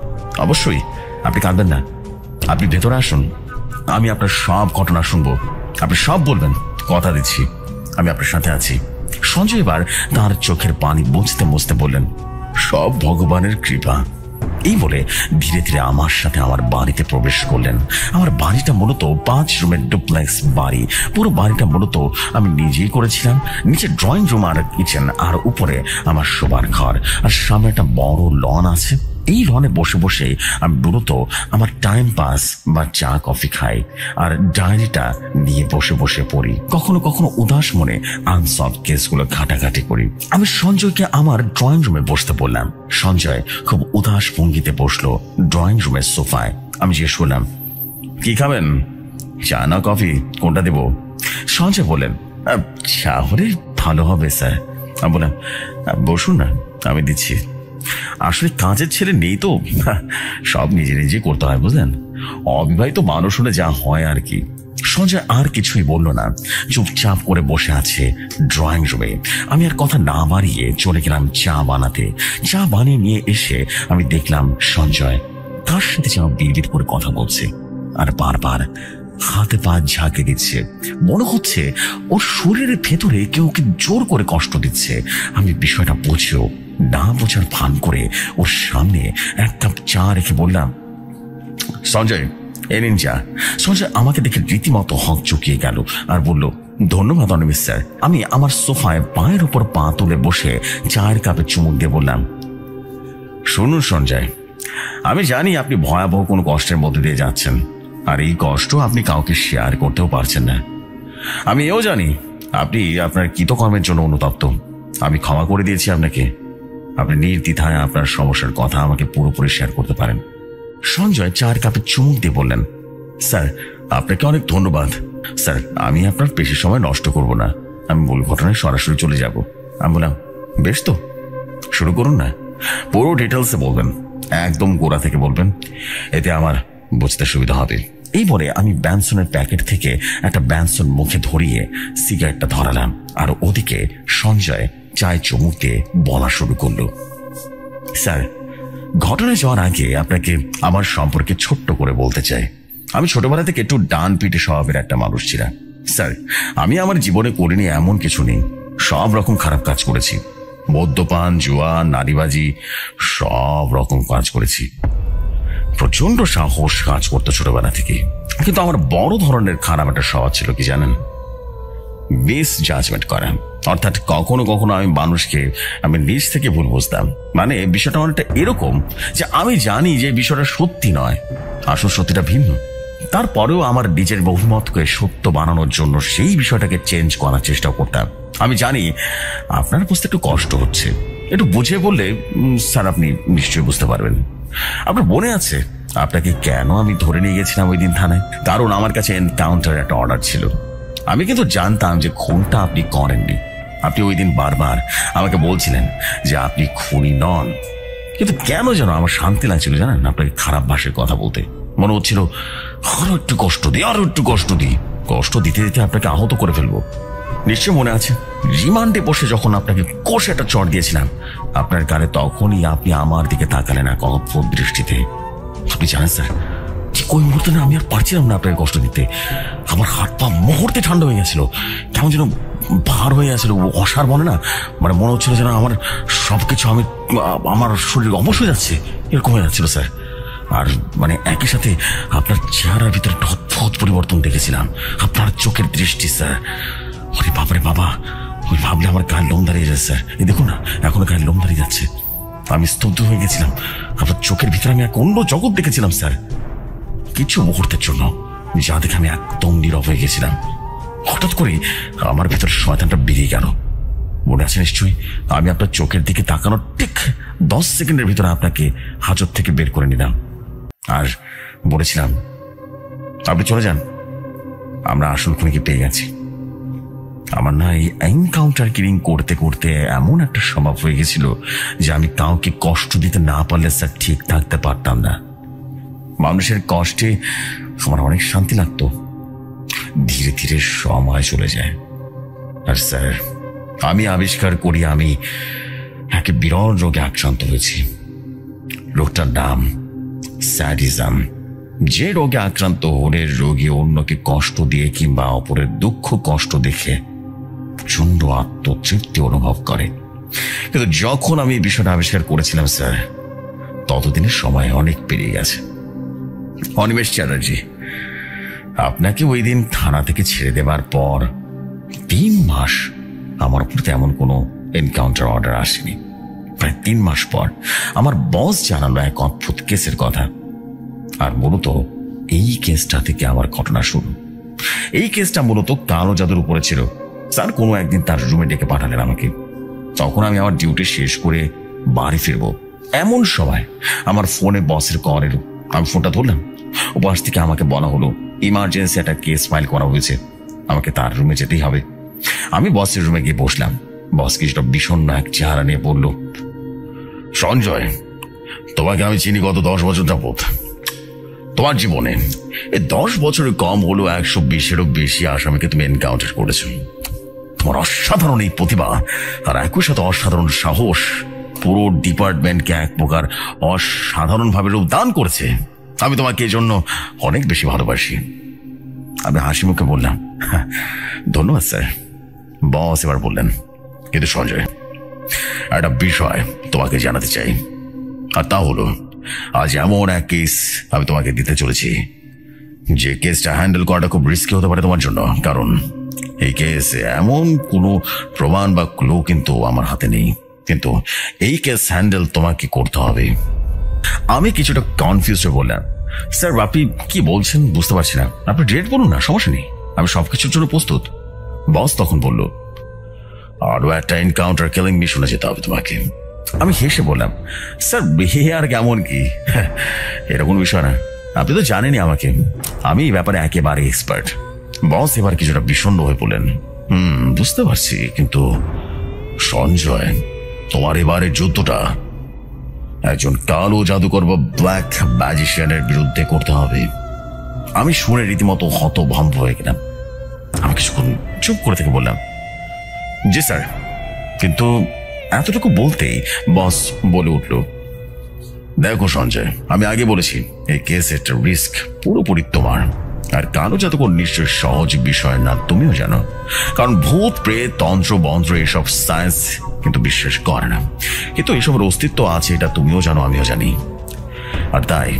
অবশ্যই আপনি কাঁদবেন না, আপনি ভেতরে আসুন, আমি আপনার সব ঘটনা শুনবো, আপনি সব বলবেন, কথা দিচ্ছি আমি আপনার সাথে আছি। সঞ্জয় এবার তার চোখের পানি মুছতে মুছতে বললেন, সব ভগবানের কৃপা। এই বলে ধীরে ধীরে আমার সাথে আমার বাড়িতে প্রবেশ করলেন। আমার বাড়িটা মূলত 5 রুমের ডুপ্লেক্স বাড়ি। পুরো বাড়িটা মূলত আমি নিজেই করেছিলাম। নিচে ড্রয়িং রুম আর কিচেন, আর উপরে আমার শোবার ঘর, আর সামনে একটা বড় লন আছে। এই লনে বসে বসে আমি মূলত আমার টাইম পাস বা চা কফি খাই, আর ডায়েরিটা নিয়ে বসে বসে পড়ি। কখনো কখনো উদাস মনে আনসলভ কেসগুলো ঘাটাঘাটি করি। আমি সঞ্জয়কে আমার ড্রয়িং রুমে বসতে বললাম। সঞ্জয় খুব উদাস ভঙ্গিতে বসলো ড্রয়িং রুমের সোফায়। আমি জিজ্ঞেস করলাম, কি খাবেন, চা না কফি, কোনটা দেবো? সঞ্জয় বললেন, চা হলে ভালো হবে স্যার। আমি বললাম, বসুন না, আমি দিচ্ছি। আসলে কাজের ছেলে নেই তো, সব নিজে নিজে করতে হয় বুঝলেন। অবিবাহিত মানুষ হলে যা হয় আর কি। সঞ্জয় আর কিছুই বলল না, চুপচাপ করে বসে আছে ড্রয়িং রুমে। আমি আর কথা না বাড়িয়ে চলে গেলাম চা বানাতে। চা বানিয়ে নিয়ে এসে আমি দেখলাম সঞ্জয় কার সাথে যেন বিড়বিড় করে কথা বলছে আর বারবার হাতে পা ঝাঁকে দিচ্ছে। মনে হচ্ছে ওর শরীরের ভেতরে কেউ ওকে জোর করে কষ্ট দিচ্ছে। আমি বিষয়টা বুঝেও না বোঝার ভান করে ওর সামনে এক কাপ চা রেখে বললাম, সঞ্জয় এ নিন চা। সঞ্জয় আমাকে দেখে রীতিমতো হক চুকিয়ে গেল আর বলল, ধন্যবাদ অনিমেষ স্যার। আমি আমার সোফায় পায়ের উপর পা তুলে বসে চায়ের কাপে চুমুক দিয়ে বললাম, শুনুন সঞ্জয়, আমি জানি আপনি ভয়াবহ কোনো কষ্টের মধ্যে দিয়ে যাচ্ছেন, আর এই কষ্ট আপনি কাউকে শেয়ার করতেও পারছেন না। আমি এও জানি আপনি আপনার কৃতকর্মের জন্য অনুতপ্ত। আমি ক্ষমা করে দিয়েছি আপনাকে। আপনি নির্দ্বিধায় আপনার সমস্যার কথা আমাকে পুরোপুরি শেয়ার করতে পারেন। সঞ্জয় চার কাপে চুমুক দিয়ে বললেন, স্যার আপনাকে অনেক ধন্যবাদ। স্যার আমি আপনার বেশি সময় নষ্ট করব না, আমি মূল ঘটনায় সরাসরি চলে যাব। আমি বললাম, বেশ তো, শুরু করুন না। পুরো ডিটেলসে বলবেন, একদম গোড়া থেকে বলবেন, এতে আমার বুঝতে সুবিধা হবে। এই বলে আমি ব্যানসনের প্যাকেট থেকে একটা ব্যানসন মুখে ধরিয়ে সিগারেটটা ধরালাম, আর ওদিকে সঞ্জয় চায় চুমুক দিয়ে বলা শুরু করলো, স্যার ঘটনায় যাওয়ার আগে আপনাকে আমার সম্পর্কে ছোট্ট করে বলতে চাই। আমি ছোটবেলা থেকে একটু ডান পিটে স্বভাবের একটা মানুষ ছিলাম। স্যার আমি আমার জীবনে করিনি এমন কিছু নেই, সব রকম খারাপ কাজ করেছি। মদ্যপান, জুয়া, নারীবাজি, সব রকম কাজ করেছি। প্রচন্ড সাহস কাজ করতে ছোটবেলা থেকে। কিন্তু আমার বড় ধরনের খারাপ একটা স্বভাব ছিল কি জানেন, মিস জাজমেন্ট করা। অর্থাৎ কখনো কখনো আমি মানুষকে আমি নিজ থেকে ভুল বুঝতাম। মানে বিষয়টা অনেকটা এরকম যে আমি জানি যে বিষয়টা সত্যি নয়, আসল সত্যিটা ভিন্ন। তারপরেও আমার নিজের অভিমতকে সত্য বানানোর জন্য সেই বিষয়টাকে চেঞ্জ করার চেষ্টা করতাম। আমি জানি আপনার বুঝতে একটু কষ্ট হচ্ছে, একটু বুঝে বললে স্যার আপনি নিশ্চয়ই বুঝতে পারবেন। আপনার মনে আছে আপনাকে কেন আমি ধরে নিয়ে গেছিলাম ওই দিন থানায়? কারণ আমার কাছে এনকাউন্টার একটা অর্ডার ছিল। আমি কিন্তু জানতাম যে খুনটা আপনি করেননি। আপনি ওই দিন বারবার আমাকে বলছিলেন যে আপনি খুনি নন, কিন্তু কেন যেন আমার শান্তি লাগছিল জানেন আপনাকে খারাপ ভাষায় কথা বলতে। মনে হচ্ছিল আরো একটু কষ্ট দিই, আরো একটু কষ্ট দিই, কষ্ট দিতে দিতে আপনাকে আহত করে ফেলবো। নিশ্চয় মনে আছে রিমান্ডে বসে যখন আপনাকে কষে একটা চড় দিয়েছিলাম আপনার গালে, তখনই আপনি আমার দিকে তাকালেন এক অদ্ভুত দৃষ্টিতে। আপনি জানেন স্যার ঠিক ওই মুহূর্তে না আমি আর পারছিলাম না আপনাকে কষ্ট দিতে। আমার হাত পা মুহূর্তে ঠান্ডা হয়ে গেছিল, কেমন যেন ভার হয়ে গেছিল, অসার বলে না, মানে মনে হচ্ছিল যেন আমার সবকিছু আমার শরীর অবশ হয়ে যাচ্ছে, এরকম হয়ে যাচ্ছিল স্যার। আর মানে একই সাথে আপনার চেহারার ভিতরে একটা অদ্ভুত পরিবর্তন দেখেছিলাম, আপনার চোখের দৃষ্টি স্যার। আরে বাবারে বাবা, ওই ভাবলে আমার গায়ের লোম দাঁড়িয়ে যাচ্ছে স্যার। এই দেখুন না এখনো গায়ের লোম দাঁড়িয়ে যাচ্ছে। আমি স্তব্ধ হয়ে গেছিলাম, আপনার চোখের ভিতরে আমি এক অন্য জগৎ দেখেছিলাম স্যার। কিছু মুহূর্তের জন্য যা দেখে আমি একদম নীরব হয়ে গেছিলাম। হঠাৎ করে আমার ভেতরে শয়তানটা বেরিয়ে গেল। মনে আছে নিশ্চয়ই আমি আপনার চোখের দিকে তাকানোর ঠিক 10 সেকেন্ডের ভিতরে আপনাকে হাজত থেকে বের করে নিলাম আর বলেছিলাম, আপনি চলে যান, আমরা আসল খুনিকে পেয়ে গেছি। আমার না এই এনকাউন্টার কিলিং করতে করতে এমন একটা স্বভাব হয়ে গেছিল যে আমি কাউকে কষ্ট দিতে না পারলে স্যার ঠিক থাকতে পারতাম না। মানুষের কষ্টে আমার অনেক শান্তি লাগতো। ধীরে ধীরে সময় চলে যায় আর স্যার আমি আবিষ্কার করি আমি এক বিরল রোগে আক্রান্ত হয়েছি। রোগটার নাম স্যাডিজম। যে রোগে আক্রান্ত হলে রোগী অন্যকে কষ্ট দিয়ে কিংবা অপরের দুঃখ কষ্ট দেখে প্রচন্ড আত্মতৃপ্তি অনুভব করে। কিন্তু যখন আমি এই বিষয়টা আবিষ্কার করেছিলাম স্যার, ততদিনের সময় অনেক পেরিয়ে গেছে। অনিমেষ চ্যাটার্জি, আপনাকে ওই দিন থানা থেকে ছেড়ে দেবার পর 3 মাস আমার উপর তেমন কোনো এনকাউন্টার অর্ডার আসেনি। প্রায় 3 মাস পর আমার বস জানালো এক অদ্ভুত কেসের কথা। আর মূলত এই কেসটা থেকে আমার ঘটনা শুরু। এই কেসটা মূলত কালো জাদুর উপরে ছিল। স্যার কোনো একদিন তার রুমে ডেকে পাঠালেন আমাকে। তখন আমি আমার ডিউটি শেষ করে বাড়ি ফিরবো এমন সময় আমার ফোনে বসের কল এলো। আমি ফোনটা ধরলাম। ওপাশ থেকে আমাকে বলা হলো ইমার্জেন্সি একটা কেস ফাইল করা হয়েছে, আমাকে তার রুমে যেতেই হবে। আমি বসের রুমে গিয়ে বসলাম। বস কিছুটা বিষণ্ণ এক চেহারা নিয়ে বলল, সঞ্জয়, তোমাকে আমি চিনি গত 10 বছর যাবত। তোমার জীবনে এই 10 বছরে কম হলো 120-এরও বেশি আসামিকে তুমি এনকাউন্টার করেছো। তোমার অসাধারণ এই প্রতিভা আর একই সাথে অসাধারণ সাহস পুরো ডিপার্টমেন্টকে এক প্রকার অসাধারণভাবে রূপদান করেছে। আমি তোমাকে এই জন্য অনেক বেশি ভালোবাসি। আমি হাসি মুখে বললাম, ধন্যবাদ স্যার। বস এবার বললেন, কিন্তু সঞ্জয়, একটা বিষয় তোমাকে জানাতে চাই, আর তা হলো আজ এমন এক কেস আমি তোমাকে দিতে চলেছি যে কেসটা হ্যান্ডেল করাটা খুব রিস্কি হতে পারে তোমার জন্য। কারণ এই কেসে এমন কোনো প্রমাণ বা ক্লু কিন্তু আমার হাতে নেই, কিন্তু এই কেস হ্যান্ডেল তোমাকে করতে হবে। আমি কিছুটা কনফিউজ হয়ে বললাম, স্যার আপনি কি বলছেন বুঝতে পারছি না, আপনি ডেট বলুন না, সমস্যা নেই, আমি সবকিছুর জন্য প্রস্তুত। বস তখন বলল, আরো একটা এনকাউন্টার কিলিং মিশনে যেতে হবে তোমাকে। আমি হেসে বললাম, স্যার বিহে আর কেমন কি, এরকম বিষয় না, আপনি তো জানেনই আমাকে, আমি এই ব্যাপারে একেবারে এক্সপার্ট। বস এবার কিছুটা বিষণ্ণ হয়ে বললেন, বুঝতে পারছি, কিন্তু সঞ্জয়, তোমার এবারের যুদ্ধটা একজন কালো জাদুকর বা ব্ল্যাক ম্যাজিশিয়ানের বিরুদ্ধে করতে হবে। আমি শুনে রীতিমতো হতভম্ব হয়ে গেলাম। আমি কিছুক্ষণ চুপ করে থেকে বললাম, জি স্যার, কিন্তু এতটুকু বলতেই বস বলে উঠল, দেখো সঞ্জয়, আমি আগে বলেছি এই কেসের রিস্ক পুরোপুরি তোমার। আর কালো জাদুকর নিশ্চয় সহজ বিষয় না, তুমিও জানো, কারণ ভূত প্রেত তন্ত্র মন্ত্র এসব সায়েন্স কিন্তু বিশ্বাস করে না, কিন্তু এসবের অস্তিত্ব আছে এটা তুমিও জানো, আমিও জানি। আর তাই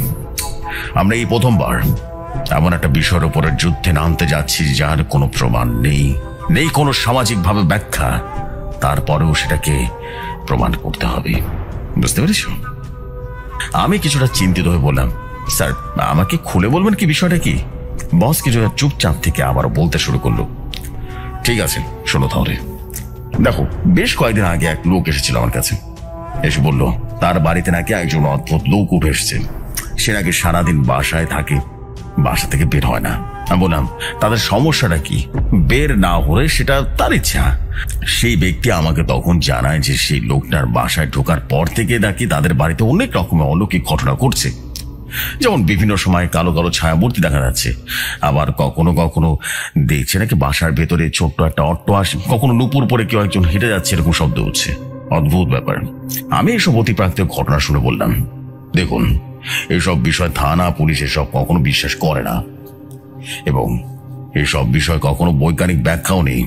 আমরা এই প্রথমবার এমন একটা বিষয়ের উপরে যুদ্ধে নামতে যাচ্ছি যার কোনো প্রমাণ নেই, নেই কোনো সামাজিকভাবে ব্যাখ্যা, তারপরেও সেটাকে প্রমাণ করতে হবে, বুঝতে পেরেছ? আমি কিছুটা চিন্তিত হয়ে বললাম, স্যার আমাকে খুলে বলবেন কি বিষয়টা কি? বস কিছুটা চুপচাপ থেকে আবার বলতে শুরু করলো, ঠিক আছে শোনো তাহলে। দেখো, বেশ কয়েকদিন আগে এক লোক এসেছিল আমার কাছে, এসে বলল তার বাড়িতে নাকি একজন অদ্ভুত লোক উঠে এসেছে, সে নাকি সারাদিন বাসায় থাকে, বাসা থেকে বের হয় না। আমি বললাম, তাদের সমস্যাটা কি? বের না হলে সেটা তার ইচ্ছা। সেই ব্যক্তি আমাকে তখন জানায় যে সেই লোকটার বাসায় ঢোকার পর থেকে নাকি তাদের বাড়িতে অনেক রকমের অলৌকিক ঘটনা ঘটছে, যেমন বিভিন্ন সময় কালো কালো ছায়ামূর্তি দেখা যাচ্ছে, আবার কখনো কখনো দেখছে নাকি বাসার ভেতরে ছোট্ট একটা অট্টহাস, কখনো নুপুর পরে কেউ একজন হেঁটে যাচ্ছে, এরকম শব্দ হচ্ছে। অদ্ভুত ব্যাপার। আমি এসব অতিপ্রাকৃতিক ঘটনা শুনে বললাম, দেখুন এসব বিষয় থানা পুলিশ এসব কখনো বিশ্বাস করে না, এবং এসব বিষয় কখনো বৈজ্ঞানিক ব্যাখ্যাও নেই।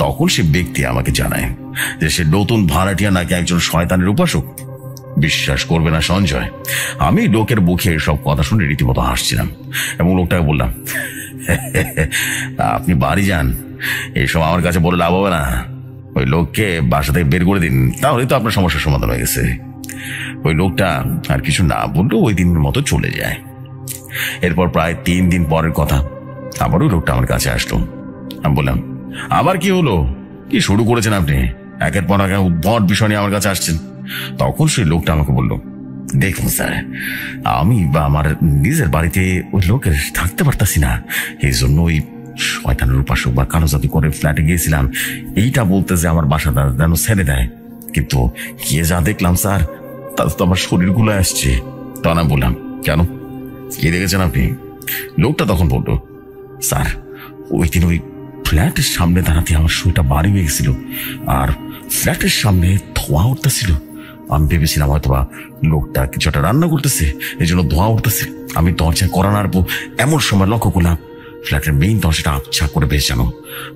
তখন সে ব্যক্তি আমাকে জানায় যে সে নতুন ভাড়াটিয়া নাকি একজন শয়তানের উপাসক। বিশ্বাস করবে না সঞ্জয়, আমি লোকের মুখে এসব কথা শুনে রীতিমতো হাসছিলাম এবং লোকটাকে বললাম, আপনি বাড়ি যান, এসব আমার কাছে বলে লাভ হবে না, ওই লোককে বাসা থেকে বের করে দিন, তাহলে তো আপনার সমস্যার সমাধান হয়ে গেছে। ওই লোকটা আর কিছু না বললেও ওই দিনের মতো চলে যায়। এরপর প্রায় 3 দিন পরের কথা, আবার ওই লোকটা আমার কাছে আসলো। আমি বললাম, আবার কি হলো, কি শুরু করেছেন আপনি? একের পর এক উদ্ভট বিষয় নিয়ে আমার কাছে আসছেন। তখন সেই লোকটা আমাকে বলল, দেখুন স্যার, আমি বা আমার নিজের বাড়িতে ওই লোকের থাকতে পারতাছি না, এই জন্য ওই শয়তানের উপাসক বা কালো জাদুকরের ফ্ল্যাটে গিয়েছিলাম, এইটা বলতে যে আমার বাসাটা যেন ছেড়ে দেয়, কিন্তু গিয়ে যা দেখলাম স্যার, তাতে তো আমার শরীরগুলো আসছে। তখন আমি বললাম, কেন, কি দেখেছেন আপনি? লোকটা তখন বলল, স্যার ওই দিন ওই ফ্ল্যাটের সামনে দাঁড়াতে আমার শরীরটা ভারী হয়ে গেছিল, আর ফ্ল্যাটের সামনে ধোঁয়া উঠতেছিল। আমি ভেবেছিলাম হয়তোবা লোকটা কিছু একটা রান্না করতেছে, এই জন্য ধোঁয়া উঠতেছে। আমি দরজায় কড়া নাড়বো, এমন সময় লক্ষ্য করলাম ফ্ল্যাটের মেইন দরজাটা আপছা করে বেশ জানো,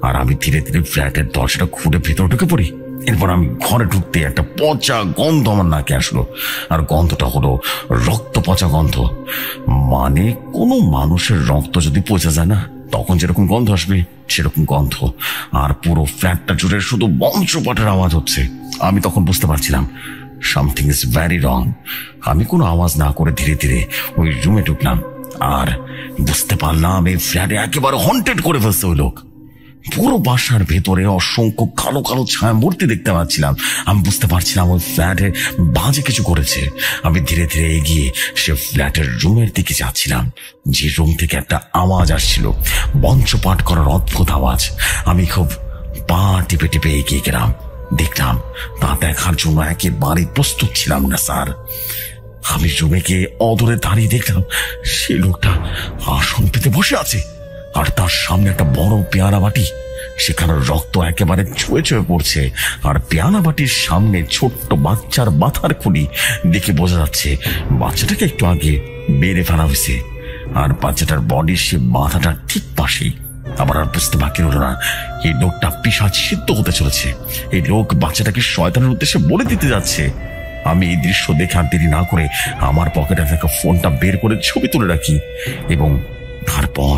আর আমি ধীরে ধীরে ফ্ল্যাটের দরজাটা খুলে ভেতরে ঢুকে পড়ি। এরপর আমি ঘরে ঢুকতে একটা পচা গন্ধ আমার নাকে আসলো, আর গন্ধটা হলো রক্ত পচা গন্ধ। মানে কোনো মানুষের রক্ত যদি পচা যায় না, তখন যেরকম গন্ধ আসবে সেরকম গন্ধ, আর পুরো ফ্ল্যাটটা জুড়ে শুধু বংশপাটের আওয়াজ হচ্ছে। আমি তখন বুঝতে পারছিলাম সামথিং ইজ ভ্যারি রং। আমি কোনো আওয়াজ না করে ধীরে ধীরে ওই রুমে ঢুকলাম, আর বুঝতে পারলাম এই ফ্ল্যাটে একেবারে হন্টেড করে ফেলছে ওই লোক। পুরো বাসার ভেতরে অসংখ্য কালো কালো ছায়া মূর্তি দেখতে পাচ্ছিলাম। আমি বুঝতে পারছিলাম ওই ফ্ল্যাটে বাজে কিছু করেছে। আমি ধীরে ধীরে এগিয়ে সে ফ্ল্যাটের রুমের দিকে যাচ্ছিলাম, যে রুম থেকে একটা আওয়াজ আসছিল, বঞ্চপাঠ করার অদ্ভুত আওয়াজ। আমি খুব পা টিপে টিপে এগিয়ে গেলাম, দেখলাম তা দেখার জন্য একেবারে প্রস্তুত ছিলাম না স্যার। আমি জমে গিয়ে অদূরে দাঁড়িয়ে দেখলাম সে লোকটা আসন পেতে বসে আছে, আর তার সামনে একটা বড় পেয়ারা বাটি, সেখানে রক্ত একেবারে ছুঁয়ে ছুঁয়ে পড়ছে, আর পেয়ারা বাটির সামনে ছোট্ট বাচ্চার মাথার খুলি দেখে বোঝা যাচ্ছে বাচ্চাটাকে একটু আগে মেরে ফেলা হয়েছে, আর বাচ্চাটার বডির সে মাথাটা ঠিক পাশেই। আমার আর বুঝতে বাকি রইল না এই লোকটা পিশাচ সিদ্ধ হতে চলেছে। এই লোক বাচ্চাটাকে শয়তানের উদ্দেশ্যে বলে দিতে যাচ্ছে। আমি এই দৃশ্য দেখে আর দেরি না করে আমার পকেটে থাকা ফোনটা বের করে ছবি তুলে রাখি, এবং তারপর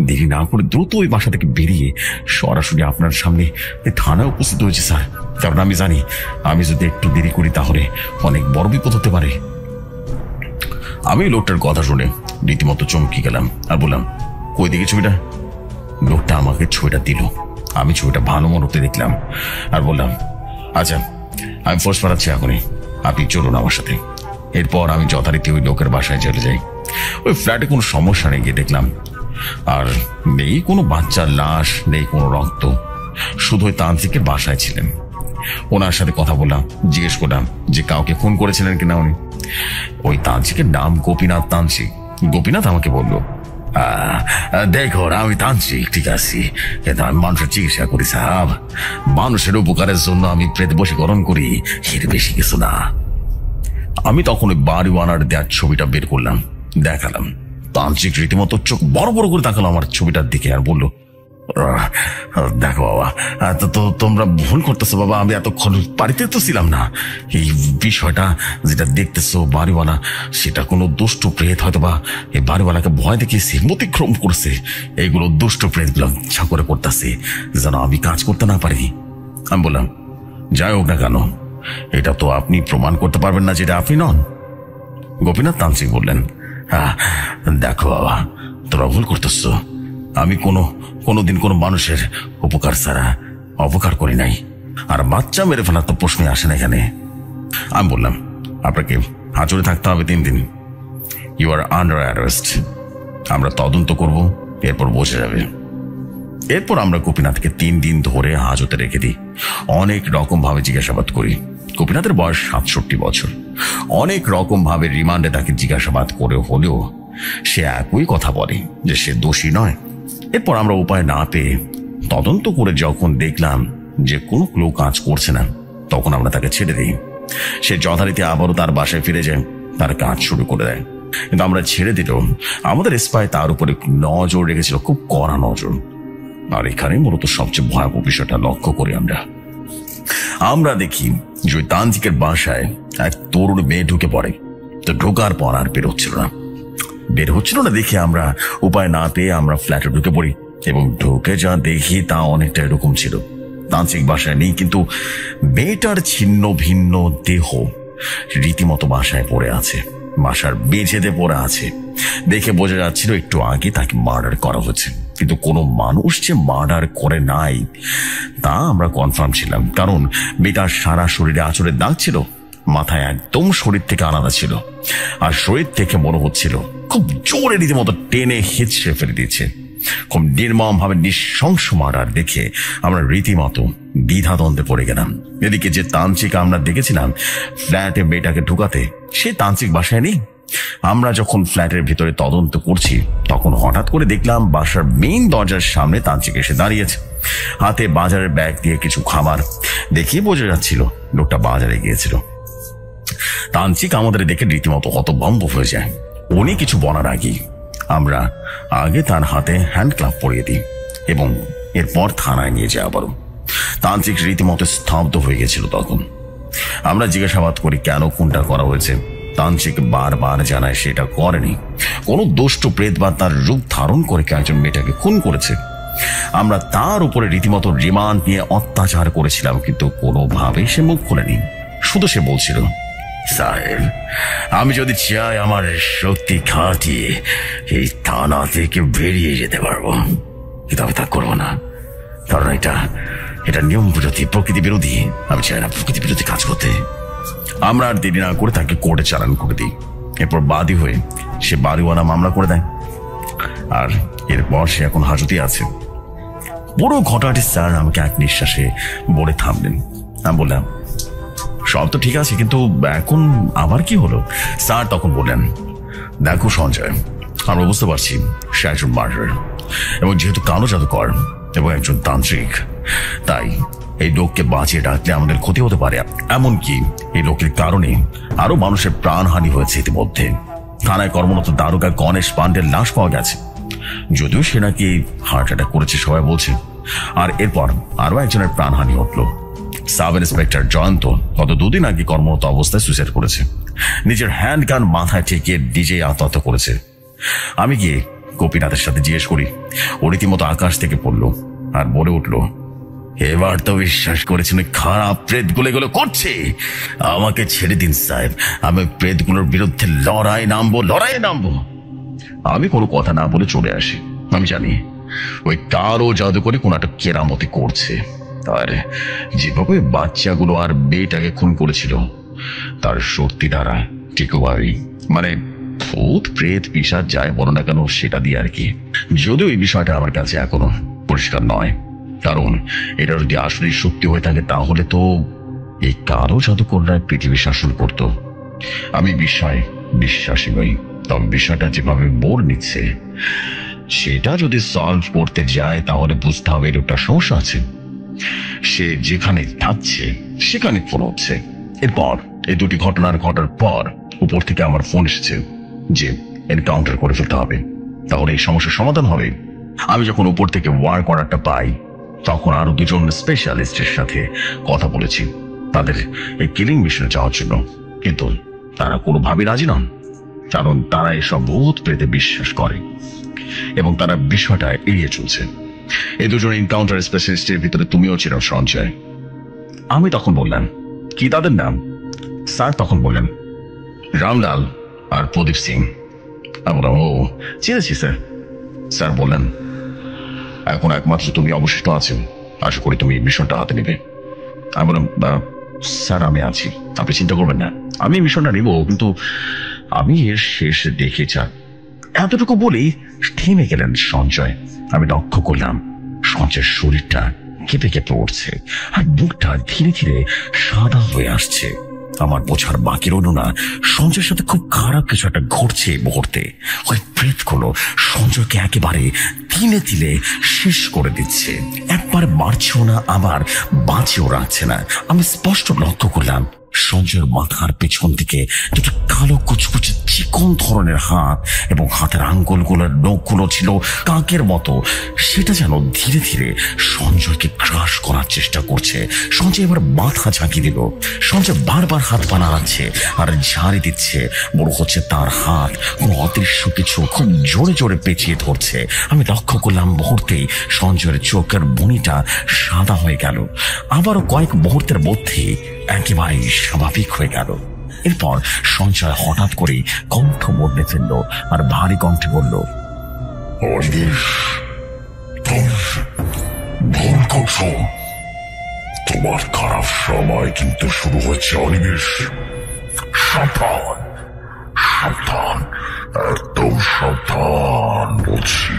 দেরি না করে দ্রুত ওই বাসা থেকে বেরিয়ে সরাসরি আপনার সামনে থানায় উপস্থিত হয়েছে স্যার। কারণ আমি জানি আমি যদি একটু দেরি করি তাহলে অনেক বড় বিপদ হতে পারে। আমি লোকটার কথা শুনে রীতিমতো চমকে গেলাম আর বললাম, কই দেখি ছবিটা? লোকটা আমাকে ছবিটা দিল। আমি ছবিটা ভালো মনোতে দেখলাম আর বললাম, আচ্ছা আমি ফোর্স পাঠাচ্ছি এখনই, আপনি চলুন আমার সাথে। এরপর আমি যথারীতি ওই লোকের বাসায় চলে যাই। ওই ফ্ল্যাটে কোনো সমস্যা নেই গিয়ে দেখলাম, আর নেই কোনো বাচ্চার লাশ, নেই কোনো রক্ত, শুধু ওই তান্ত্রিকের বাসায় ছিলেন। ওনার সাথে কথা বললাম, জিজ্ঞেস করলাম যে কাউকে ফোন করেছিলেন কিনা উনি। ওই তান্ত্রিকের নাম গোপীনাথ তান্ত্রিক। গোপীনাথ আমাকে বলল, দেখো আমি তান্ত্রিক ঠিক আছি, কিন্তু আমি মানুষের চিকিৎসা করি সাহেব। মানুষের উপকারের জন্য আমি প্রেত বশীকরণ করি, এর বেশি কিছু না। আমি তখন ওই বাড়িওয়ালার দেওয়ার ছবিটা বের করলাম, দেখালাম। তান্ত্রিক রীতিমতো চোখ বড় বড় করে তাকালো আমার ছবিটার দিকে আর বলল, দেখো বাবা, তো তোমরা ভুল করতেছো বাবা, আমি এতক্ষণ বাড়িতে তো ছিলাম না। এই বিষয়টা যেটা দেখতেছো বাড়িওয়ালা, সেটা কোনো দুষ্ট প্রেত হয়তো বা এই বাড়িওয়ালাকে ভয় দেখিয়েছে, অতিক্রম করছে। এইগুলো দুষ্ট প্রেত গুলো ইচ্ছা করে করতেছে যেন আমি কাজ করতে না পারি। আমি বললাম, যাই হোক না কেন, এটা তো আপনি প্রমাণ করতে পারবেন না যেটা আপনি নন। গোপীনাথ তান্ত্রিক বললেন, দেখো বাবা, তোরা ভুল করতেছো। আমি কোনোদিন কোনো মানুষের উপকার ছাড়া অপকার করি নাই, আর বাচ্চা মেরে ফেলার তো প্রশ্নই আসে না এখানে। আমি বললাম, আপনাকে হাজরে থাকতে হবে 3 দিন। You are under arrest. আমরা তদন্ত করব, এরপর বসে যাবে। এরপর আমরা গোপীনাথকে 3 দিন ধরে হাজতে রেখে দিই। অনেক রকম ভাবে জিজ্ঞাসাবাদ করি। গোপীনাথের বয়স 67 বছর। অনেক রকম ভাবে রিমান্ডে তাকে জিজ্ঞাসাবাদ করে হলেও সে একই কথা বলে যে সে দোষী নয়। এরপর আমরা উপায় না পেয়ে তদন্ত করে যখন দেখলাম যে কোনো ক্লু কাজ করছে না, তখন আমরা তাকে ছেড়ে দিই। সে যথারীতি আবারও তার বাসায় ফিরে যায়, তার কাজ শুরু করে দেয়। কিন্তু আমরা ছেড়ে দিলেও আমাদের স্পাই তার উপরে নজর রেখেছিল, খুব কড়া নজর। আর এখানে মূলত সবচেয়ে ভয়াবহ বিষয়টা লক্ষ্য করি আমরা দেখি যে ওই তান্ত্রিকের বাসায় এক তরুণ মেয়ে ঢুকে পড়ে। তো ঢোকার পর আর বের হচ্ছিল না দেখে আমরা উপায় না পেয়ে আমরা ফ্ল্যাটে ঢুকে পড়ি, এবং ঢুকে যা দেখি তা অনেকটা এরকম ছিল। তান্ত্রিক বাসায় নেই, কিন্তু মেয়েটার ছিন্ন ভিন্ন দেহ রীতিমতো বাসায় পড়ে আছে, বাসার মেঝেতে পড়ে আছে। দেখে বোঝা যাচ্ছিল একটু আগে তাকে মার্ডার করা হয়েছে, কিন্তু কোনো মানুষ যে মার্ডার করে নাই তা আমরা কনফার্ম ছিলাম, কারণ মেয়েটার সারা শরীরে আঁচড়ের দাগ ছিল, মাথায় একদম শরীর থেকে আলাদা ছিল, আর শরীর থেকে মনে হচ্ছিল খুব জোরে রীতিমতো টেনে হেঁচড়ে ফেলে দিয়েছে। খুব নির্মম ভাবে নৃশংস মার্ডার দেখে আমরা রীতিমতো দ্বিধাদ্বন্দ্বে পড়ে গেলাম। এদিকে যে তান্ত্রিক আমরা দেখেছিলাম ফ্ল্যাটে মেয়েটাকে ঢুকাতে, সে তান্ত্রিক বাসায় নেই। আমরা যখন ফ্ল্যাটের ভিতরে তদন্ত করছি তখন হঠাৎ করে দেখলাম বাসার মেইন দরজার সামনে তান্ত্রিক এসে দাঁড়িয়েছে, হাতে বাজারের ব্যাগ দিয়ে কিছু খাবার। দেখিয়ে বোঝা যাচ্ছিল লোকটা বাজারে গিয়েছিল। তান্ত্রিক আমাদের দেখে রীতিমতো হতভম্ব হয়ে যায়। উনি কিছু বলার আগেই আমরা আগে তার হাতে হ্যান্ড ক্লাব পরিয়ে দিই এবং এরপর থানায় নিয়ে যাই আবারও। তান্ত্রিক রীতিমতো স্তব্ধ হয়ে গেছিল। তখন আমরা জিজ্ঞাসাবাদ করি কেন খুনটা করা হয়েছে। তান্ত্রিক বারবার জানায় সেটা করেনি, কোনো দুষ্ট প্রেত বা তার রূপ ধারণ করে একজন মেয়েটাকে খুন করেছে। আমরা তার উপরে রীতিমতো রিমান্ড নিয়ে অত্যাচার করেছিলাম, কিন্তু কোনোভাবেই সে মুখ খোলেনি। শুধু সে বলছিল, সাহেব আমি যদি চাই আমার শক্তি খাটিয়ে এই থানা থেকে বেরিয়ে যেতে পারবো, কিন্তু আমি তা করবো না, কারণ এটা নিয়ম বিরোধী, প্রকৃতি বিরোধী। আমি চাই না প্রকৃতি বিরোধী কাজ করতে। আমরা আর দেরি না করে তাকে কোর্টে চালান করে দিই। এরপর বাদী হয়ে সে বাড়িওয়ালা মামলা করে দেয়, আর এরপর সে এখন হাজতে আছে। পুরো ঘটনাটি স্যার আমাকে এক নিঃশ্বাসে বলে থামলেন। আমি বললাম, সব তো ঠিক আছে, কিন্তু এখন আবার কি হলো? স্যার তখন বললেন, দেখো সঞ্জয়, আমরা বুঝতে পারছি সে একজন মার্ডার, এবং যেহেতু কালো জাদুকর এবং একজন তান্ত্রিক, তাই এই লোককে বাঁচিয়ে রাখলে আমাদের ক্ষতি হতে পারে। এমনকি এই লোকের কারণে আরো মানুষের প্রাণহানি হয়েছে ইতিমধ্যে। থানায় কর্মরত দারোগা গণেশ পান্ডের লাশ পাওয়া গেছে, যদিও সে নাকি হার্ট অ্যাটাক করেছে সবাই বলছে। আর এরপর আরো একজনের প্রাণহানি ঘটল। সাব ইন্সপেক্টর জয়ন্ত গত 2 দিন আগে কর্মরত অবস্থায় সুইসাইড করেছে। নিজের হ্যান্ড গান মাথায় ঠেকিয়ে নিজে আত্মহত্যা করেছে। আমি গিয়ে গোপীনাথের সাথে জিজ্ঞেস করি। ও রীতিমতো আকাশ থেকে পড়লো আর বলে উঠলো, এবার তো বিশ্বাস করেছেন খারাপ প্রেতগুলো এগুলো করছে। আমাকে ছেড়ে দিন সাহেব, আমি প্রেতগুলোর বিরুদ্ধে লড়াই নামবো। আমি কোনো কথা না বলে চলে আসি। আমি জানি ওই কারো জাদু করে কোন একটা কেরামতি করছে, আর যেভাবে বাচ্চাগুলো আর মেয়েটাকে খুন করেছিল তার শক্তি দ্বারা ঠিকভাবেই, মানে ভূত প্রেত পিশাচ যায় বলো না কেন সেটা দিয়ে আর কি। যদিও এই বিষয়টা আমার কাছে এখনো পরিষ্কার নয়, কারণ এটা যদি আসলে সত্যি হয়ে থাকে তাহলে তো এই কারো জাদুকররা পৃথিবী শাসন করত। আমি বিষয়ে বিশ্বাসী নই, তবে বিষয়টা যেভাবে মোড় নিচ্ছে সেটা যদি সলভ করতে যায় তাহলে বুঝতে হবে এর একটা সমস্যা আছে। সে যেখানে থাকছে সেখানে ফোন হচ্ছে। এরপর এই 2টি ঘটার পর উপর থেকে আমার ফোন এসেছে যে এনকাউন্টার করে ফেলতে হবে, তাহলে এই সমস্যার সমাধান হবে। আমি যখন উপর থেকে ওয়ার্ক অর্ডারটা পাই তখন আরো 2 জন স্পেশালিস্টের সাথে কথা বলেছি তাদের এই কিলিং মিশনে যাওয়ার জন্য, কিন্তু তারা কোনোভাবেই রাজি নন, কারণ তারা এসব ভূত প্রেতে বিশ্বাস করে এবং তারা বিষয়টা এড়িয়ে চলছে। এই 2 জন এনকাউন্টার স্পেশালিস্টের ভিতরে তুমিও ছিল সঞ্জয়। আমি তখন বললাম, কি তাদের নাম? স্যার তখন বললেন, রামলাল আর প্রদীপ সিং। আমরা ও চিনেছি স্যার। স্যার বললেন, এখন একমাত্র তুমি অবশিষ্ট আছো, আশা করি তুমি মিশনটা হাতে নেবে। আমি বললাম, স্যার আমি আছি, আপনি চিন্তা করবেন না, আমি মিশনটা নেব, কিন্তু আমি এর শেষ দেখে চাই। এতটুকু বলেই থেমে গেলেন সঞ্জয়। আমি লক্ষ্য করলাম সঞ্জয়ের শরীরটা কেঁপে কেঁপে উঠছে আর বুকটা ধীরে ধীরে সাদা হয়ে আসছে। আমার বোঝার বাকি রইল না সঞ্জয়ের সাথে খুব খারাপ কিছু একটা ঘটছে এই মুহূর্তে। ওই প্রেতগুলো সঞ্জয়কে একেবারে তিলে তিলে শেষ করে দিচ্ছে, একবার মারছেও না আবার বাঁচিয়েও রাখছে না। আমি স্পষ্ট লক্ষ্য করলাম সঞ্জয়ের মাথার পেছন দিকে 2টা কালো কুচকুচে চিকন ধরনের হাত, এবং হাতের আঙ্গুলগুলোর নখগুলো ছিল কাকের মতো। সেটা যেন ধীরে ধীরে সঞ্জয়কে গ্রাস করার চেষ্টা করছে। সঞ্জয় এবার মাথা ঝাঁকি দিল। সঞ্জয় বারবার হাত পা নাড়াচ্ছে আর ঝাড়ি দিচ্ছে, বড় হচ্ছে তার হাত কোনো অদৃশ্য কিছু খুব জোরে জোরে পেঁচিয়ে ধরছে। আমি লক্ষ্য করলাম মুহূর্তেই সঞ্জয়ের চোখের মণিটা সাদা হয়ে গেল, আবারও কয়েক মুহূর্তের মধ্যেই একেবারে স্বাভাবিক হয়ে গেল। এরপর সঞ্জয় হঠাৎ করে কণ্ঠ বদলে ফেলল আর ভারী কণ্ঠে বলল, তোমার খারাপ সময় কিন্তু শুরু হয়েছে অনিমেষ। সাবধান সাবধান, একদম সাবধান বলছি।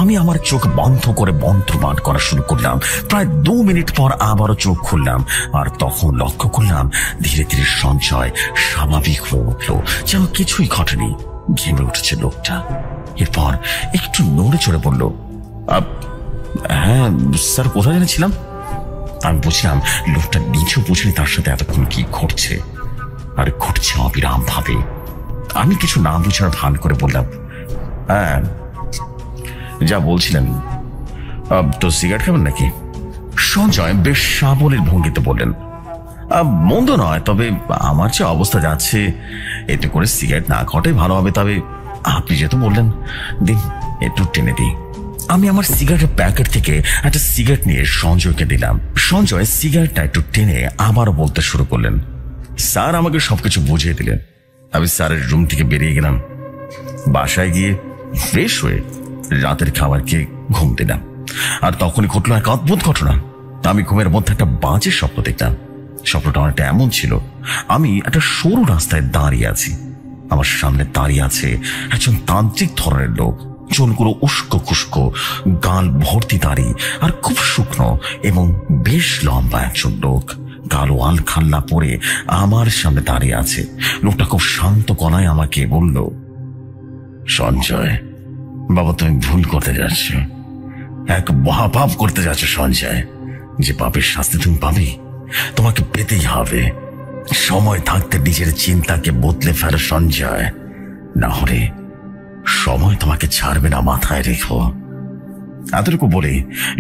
আমি আমার চোখ বন্ধ করে মন্ত্রপাঠ করা শুরু করলাম। প্রায় 2 মিনিট পর আবারও চোখ খুললাম আর তখন লক্ষ্য করলাম ধীরে ধীরে সঞ্জয় স্বাভাবিক হয়ে উঠল, যেন কিছুই ঘটেনি। ঘেমে উঠেছে লোকটা। এরপর একটু নড়ে চড়ে বলল, হ্যাঁ স্যার, কোথায় জেনেছিলাম? আমি বুঝলাম লোকটা নিজেও বুঝিনি তার সাথে এতক্ষণ কি ঘটছে, আর ঘটছে অবিরাম ভাবে। আমি কিছু না বুঝার ভান করে বললাম, হ্যাঁ যা বলছিলেন। তো সিগারেট খাবেন নাকি? সঞ্জয় বেশ সাবলের ভঙ্গিতে বললেন, মন্দ নয়, তবে আমার যে অবস্থা যাচ্ছে এতে করে সিগারেট না খাওয়াটাই ভালো হবে। তবে আপনি যেহেতু বললেন, দিন একটু টেনে দিই। আমি আমার সিগারেটের প্যাকেট থেকে একটা সিগারেট নিয়ে সঞ্জয়কে দিলাম। সঞ্জয় সিগারেটটা একটু টেনে আবারও বলতে শুরু করলেন। স্যার আমাকে সবকিছু বুঝিয়ে দিলেন। আমি স্যারের রুম থেকে বেরিয়ে গেলাম। বাসায় গিয়ে ফ্রেশ হয়ে রাতের খাবার খেয়ে ঘুম দিলাম। আর তখনই ঘটলো এক অদ্ভুত ঘটনা। আমি ঘুমের মধ্যে একটা বাজে স্বপ্ন দেখলাম। স্বপ্নটা অনেকটা এমন ছিল, আমি একটা সরু রাস্তায় দাঁড়িয়ে আছি। আমার সামনে দাঁড়িয়ে আছে একজন তান্ত্রিক ধরনের লোক। চুলগুলো উস্কো খুস্কো, গাল ভর্তি দাড়ি, আর খুব শুকনো এবং বেশ লম্বা একজন লোক। কালো আলখাল্লা পরে আমার সামনে দাঁড়িয়ে আছে। লোকটা খুব শান্ত গলায় আমাকে বলল, সঞ্জয় বাবা, তুমি ভুল করতে যাচ্ছ, এক মহাপাপ করতে যাচ্ছ সঞ্জয়। যে পাপের শাস্তি তুমি পাবে, তোমাকে পেতেই হবে। সময় থাকতে নিজের চিন্তাকে বদলে ফেলো সঞ্জয়, না হলে সময় তোমাকে ছাড়বে না, মাথায় রেখো। এতটুকু বলে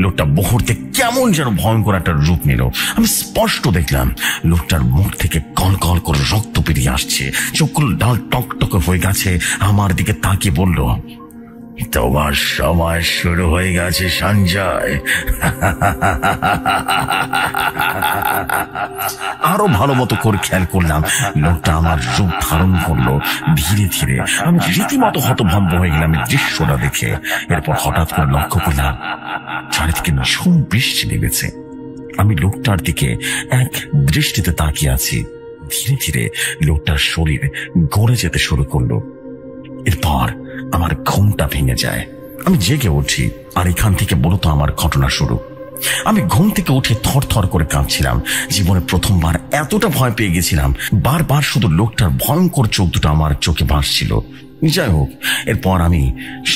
লোকটা মুহূর্তে কেমন যেন ভয়ঙ্কর একটা রূপ নিল। আমি স্পষ্ট দেখলাম লোকটার মুখ থেকে কল কল করে রক্ত বেরিয়ে আসছে, চোখগুলো ডাল টকটকে হয়ে গেছে। আমার দিকে তাকিয়ে বলল, তোমার সময় শুরু হয়ে গেছে সঞ্জয়। আরো ভালো মতো করে খেয়াল করলাম লোকটা আমার রূপ ধারণ করলো ধীরে ধীরে। আমি রীতিমতো হতভম্ব হয়ে গেলাম এই দৃশ্যটা দেখে। এরপর হঠাৎ করে লক্ষ্য করলাম চারিদিকে ঝুম বৃষ্টি নেমেছে। আমি লোকটার দিকে এক দৃষ্টিতে তাকিয়ে আছি। ধীরে ধীরে লোকটার শরীর গড়ে যেতে শুরু করলো। এরপর আমার ঘুমটা ভেঙে যায়। আমি জেগে উঠি, আর এখান থেকে মূলত আমার ঘটনা শুরু। আমি ঘুম থেকে উঠে থর থর করে কাঁপছিলাম। জীবনে প্রথমবার এতটা ভয় পেয়ে গেছিলাম। বারবার শুধু লোকটার ভয়ঙ্কর চোখ দুটো আমার চোখে ভাসছিল। যাই হোক, এরপর আমি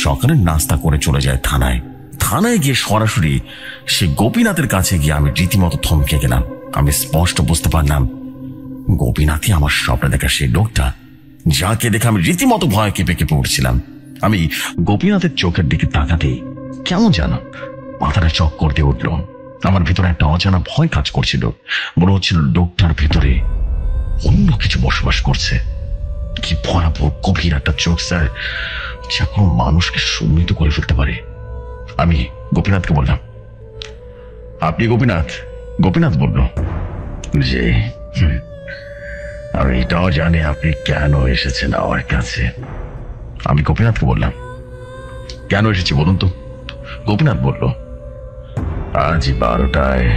সকালের নাস্তা করে চলে যাই থানায়। থানায় গিয়ে সরাসরি সে গোপীনাথের কাছে গিয়ে আমি রীতিমতো থমকে গেলাম। আমি স্পষ্ট বুঝতে পারলাম গোপীনাথই আমার স্বপ্নে দেখা সেই লোকটা, যাকে দেখে আমি রীতিমতো ভয় কেঁপে কেঁপে উঠছিলাম। আমি গোপীনাথের চোখের দিকে তাকাতেই কেমন যেন মাথাটা চক্কর দিয়ে উঠল। আমার ভিতরে একটা অজানা ভয় কাজ করছিল। মনে হচ্ছিল লোকটার ভিতরে অন্য কিছু বসবাস করছে। কি ভয়াবহ গভীর একটা চোখ স্যার, যা কোনো মানুষকে সম্মিলিত করে ফেলতে পারে। আমি গোপীনাথকে বললাম, আপনি গোপীনাথ? গোপীনাথ বলল, যে আমি এটাও জানি আপনি কেন এসেছেন আমার কাছে। আমি গোপীনাথকে বললাম, কেন এসেছি বলুন তো? গোপীনাথ বলল, আজ 12টায়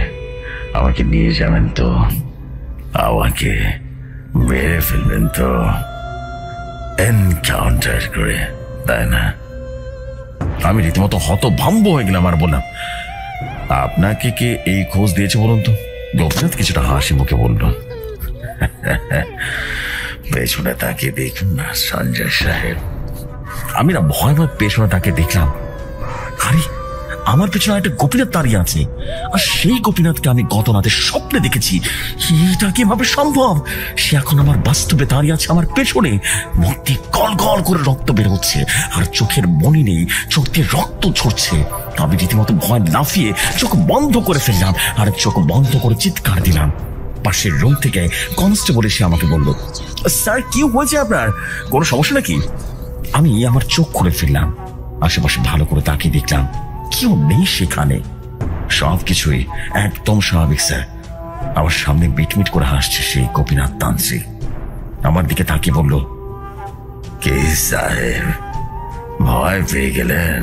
আমাকে নিয়ে যাবেন তো? আমাকে মেরে ফেলবেন তো? এনকাউন্টার করে, তাই না? আমি রীতিমতো হতভম্ব হয়ে গেলাম আর বললাম, আপনাকে কে এই খোঁজ দিয়েছে বলুন তো? গোপীনাথ কিছুটা হাসি মুখে বলল, পেছনে তাকিয়ে দেখুন না সঞ্জয় সাহেব। আমি না ভয় ভয় পেছনে তাকিয়ে দেখলাম, আরে আমার পেছনে একটা গোপীনাথ দাঁড়িয়ে আছে। আর সেই গোপীনাথকে আমি গত রাতে স্বপ্নে দেখেছি। এটা কিভাবে সম্ভব? সে এখন আমার বাস্তবে দাঁড়িয়ে আছে আমার পেছনে। মুখ দিয়ে গল গল করে রক্ত বের হচ্ছে, আর চোখের মনি নেই, চোখ দিয়ে রক্ত ঝরছে। আমি রীতিমতো ভয় লাফিয়ে চোখ বন্ধ করে ফেললাম, আর চোখ বন্ধ করে চিৎকার দিলাম। পাশের রুম থেকে কনস্টেবল এসে আমাকে বলল, স্যার কি হয়েছে আপনার? কোনো সমস্যা নাকি? আমি আমার চোখ খুলে ফেললাম, আশেপাশে ভালো করে তাকিয়ে দেখলাম কেউ নেই সেখানে। সবকিছুই একদম স্বাভাবিক স্যার। আমার সামনে মিটমিট করে হাসছে সেই গোপীনাথ তান্ত্রিক। আমার দিকে তাকিয়ে বলল, কে সাহেব, ভয় পেয়ে গেলেন?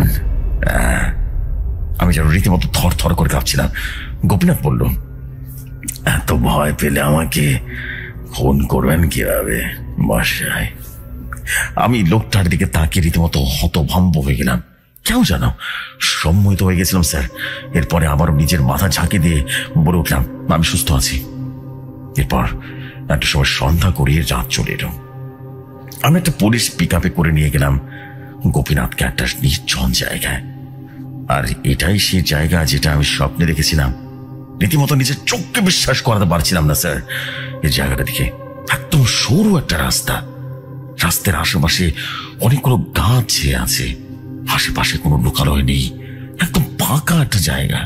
আমি যেন রীতিমতো থর থর করে কাঁপছিলাম। গোপীনাথ বলল, এত ভয় পেলে আমাকে খুন করবেন কিভাবে মশাই? আমি লোকটার দিকে তাকিয়ে রীতিমতো হতভম্ব হয়ে গেলাম। কেউ জানো সম্মোহিত হয়ে গেছিলাম স্যার। এরপরে আবারও নিজের মাথা ঝাঁকি দিয়ে বলে উঠলাম, আমি সুস্থ আছি। এরপর একটা সময় সন্ধ্যা করিয়ে রাত চলে এলো। আমি একটা পুলিশ পিক আপে করে নিয়ে গেলাম গোপীনাথকে একটা নির্জন জায়গায়। আর এটাই সেই জায়গা যেটা আমি স্বপ্নে দেখেছিলাম। রীতিমতো নিজের চোখকে বিশ্বাস করাতে পারছিলাম না স্যার। এই জায়গাটা দিকে একদম সরু একটা রাস্তা। রাস্তার আশেপাশে অনেকগুলো গাছ ছেয়ে আছে। আশেপাশে কোনো লোকালয় নেই, একদম ফাঁকা একটা জায়গা।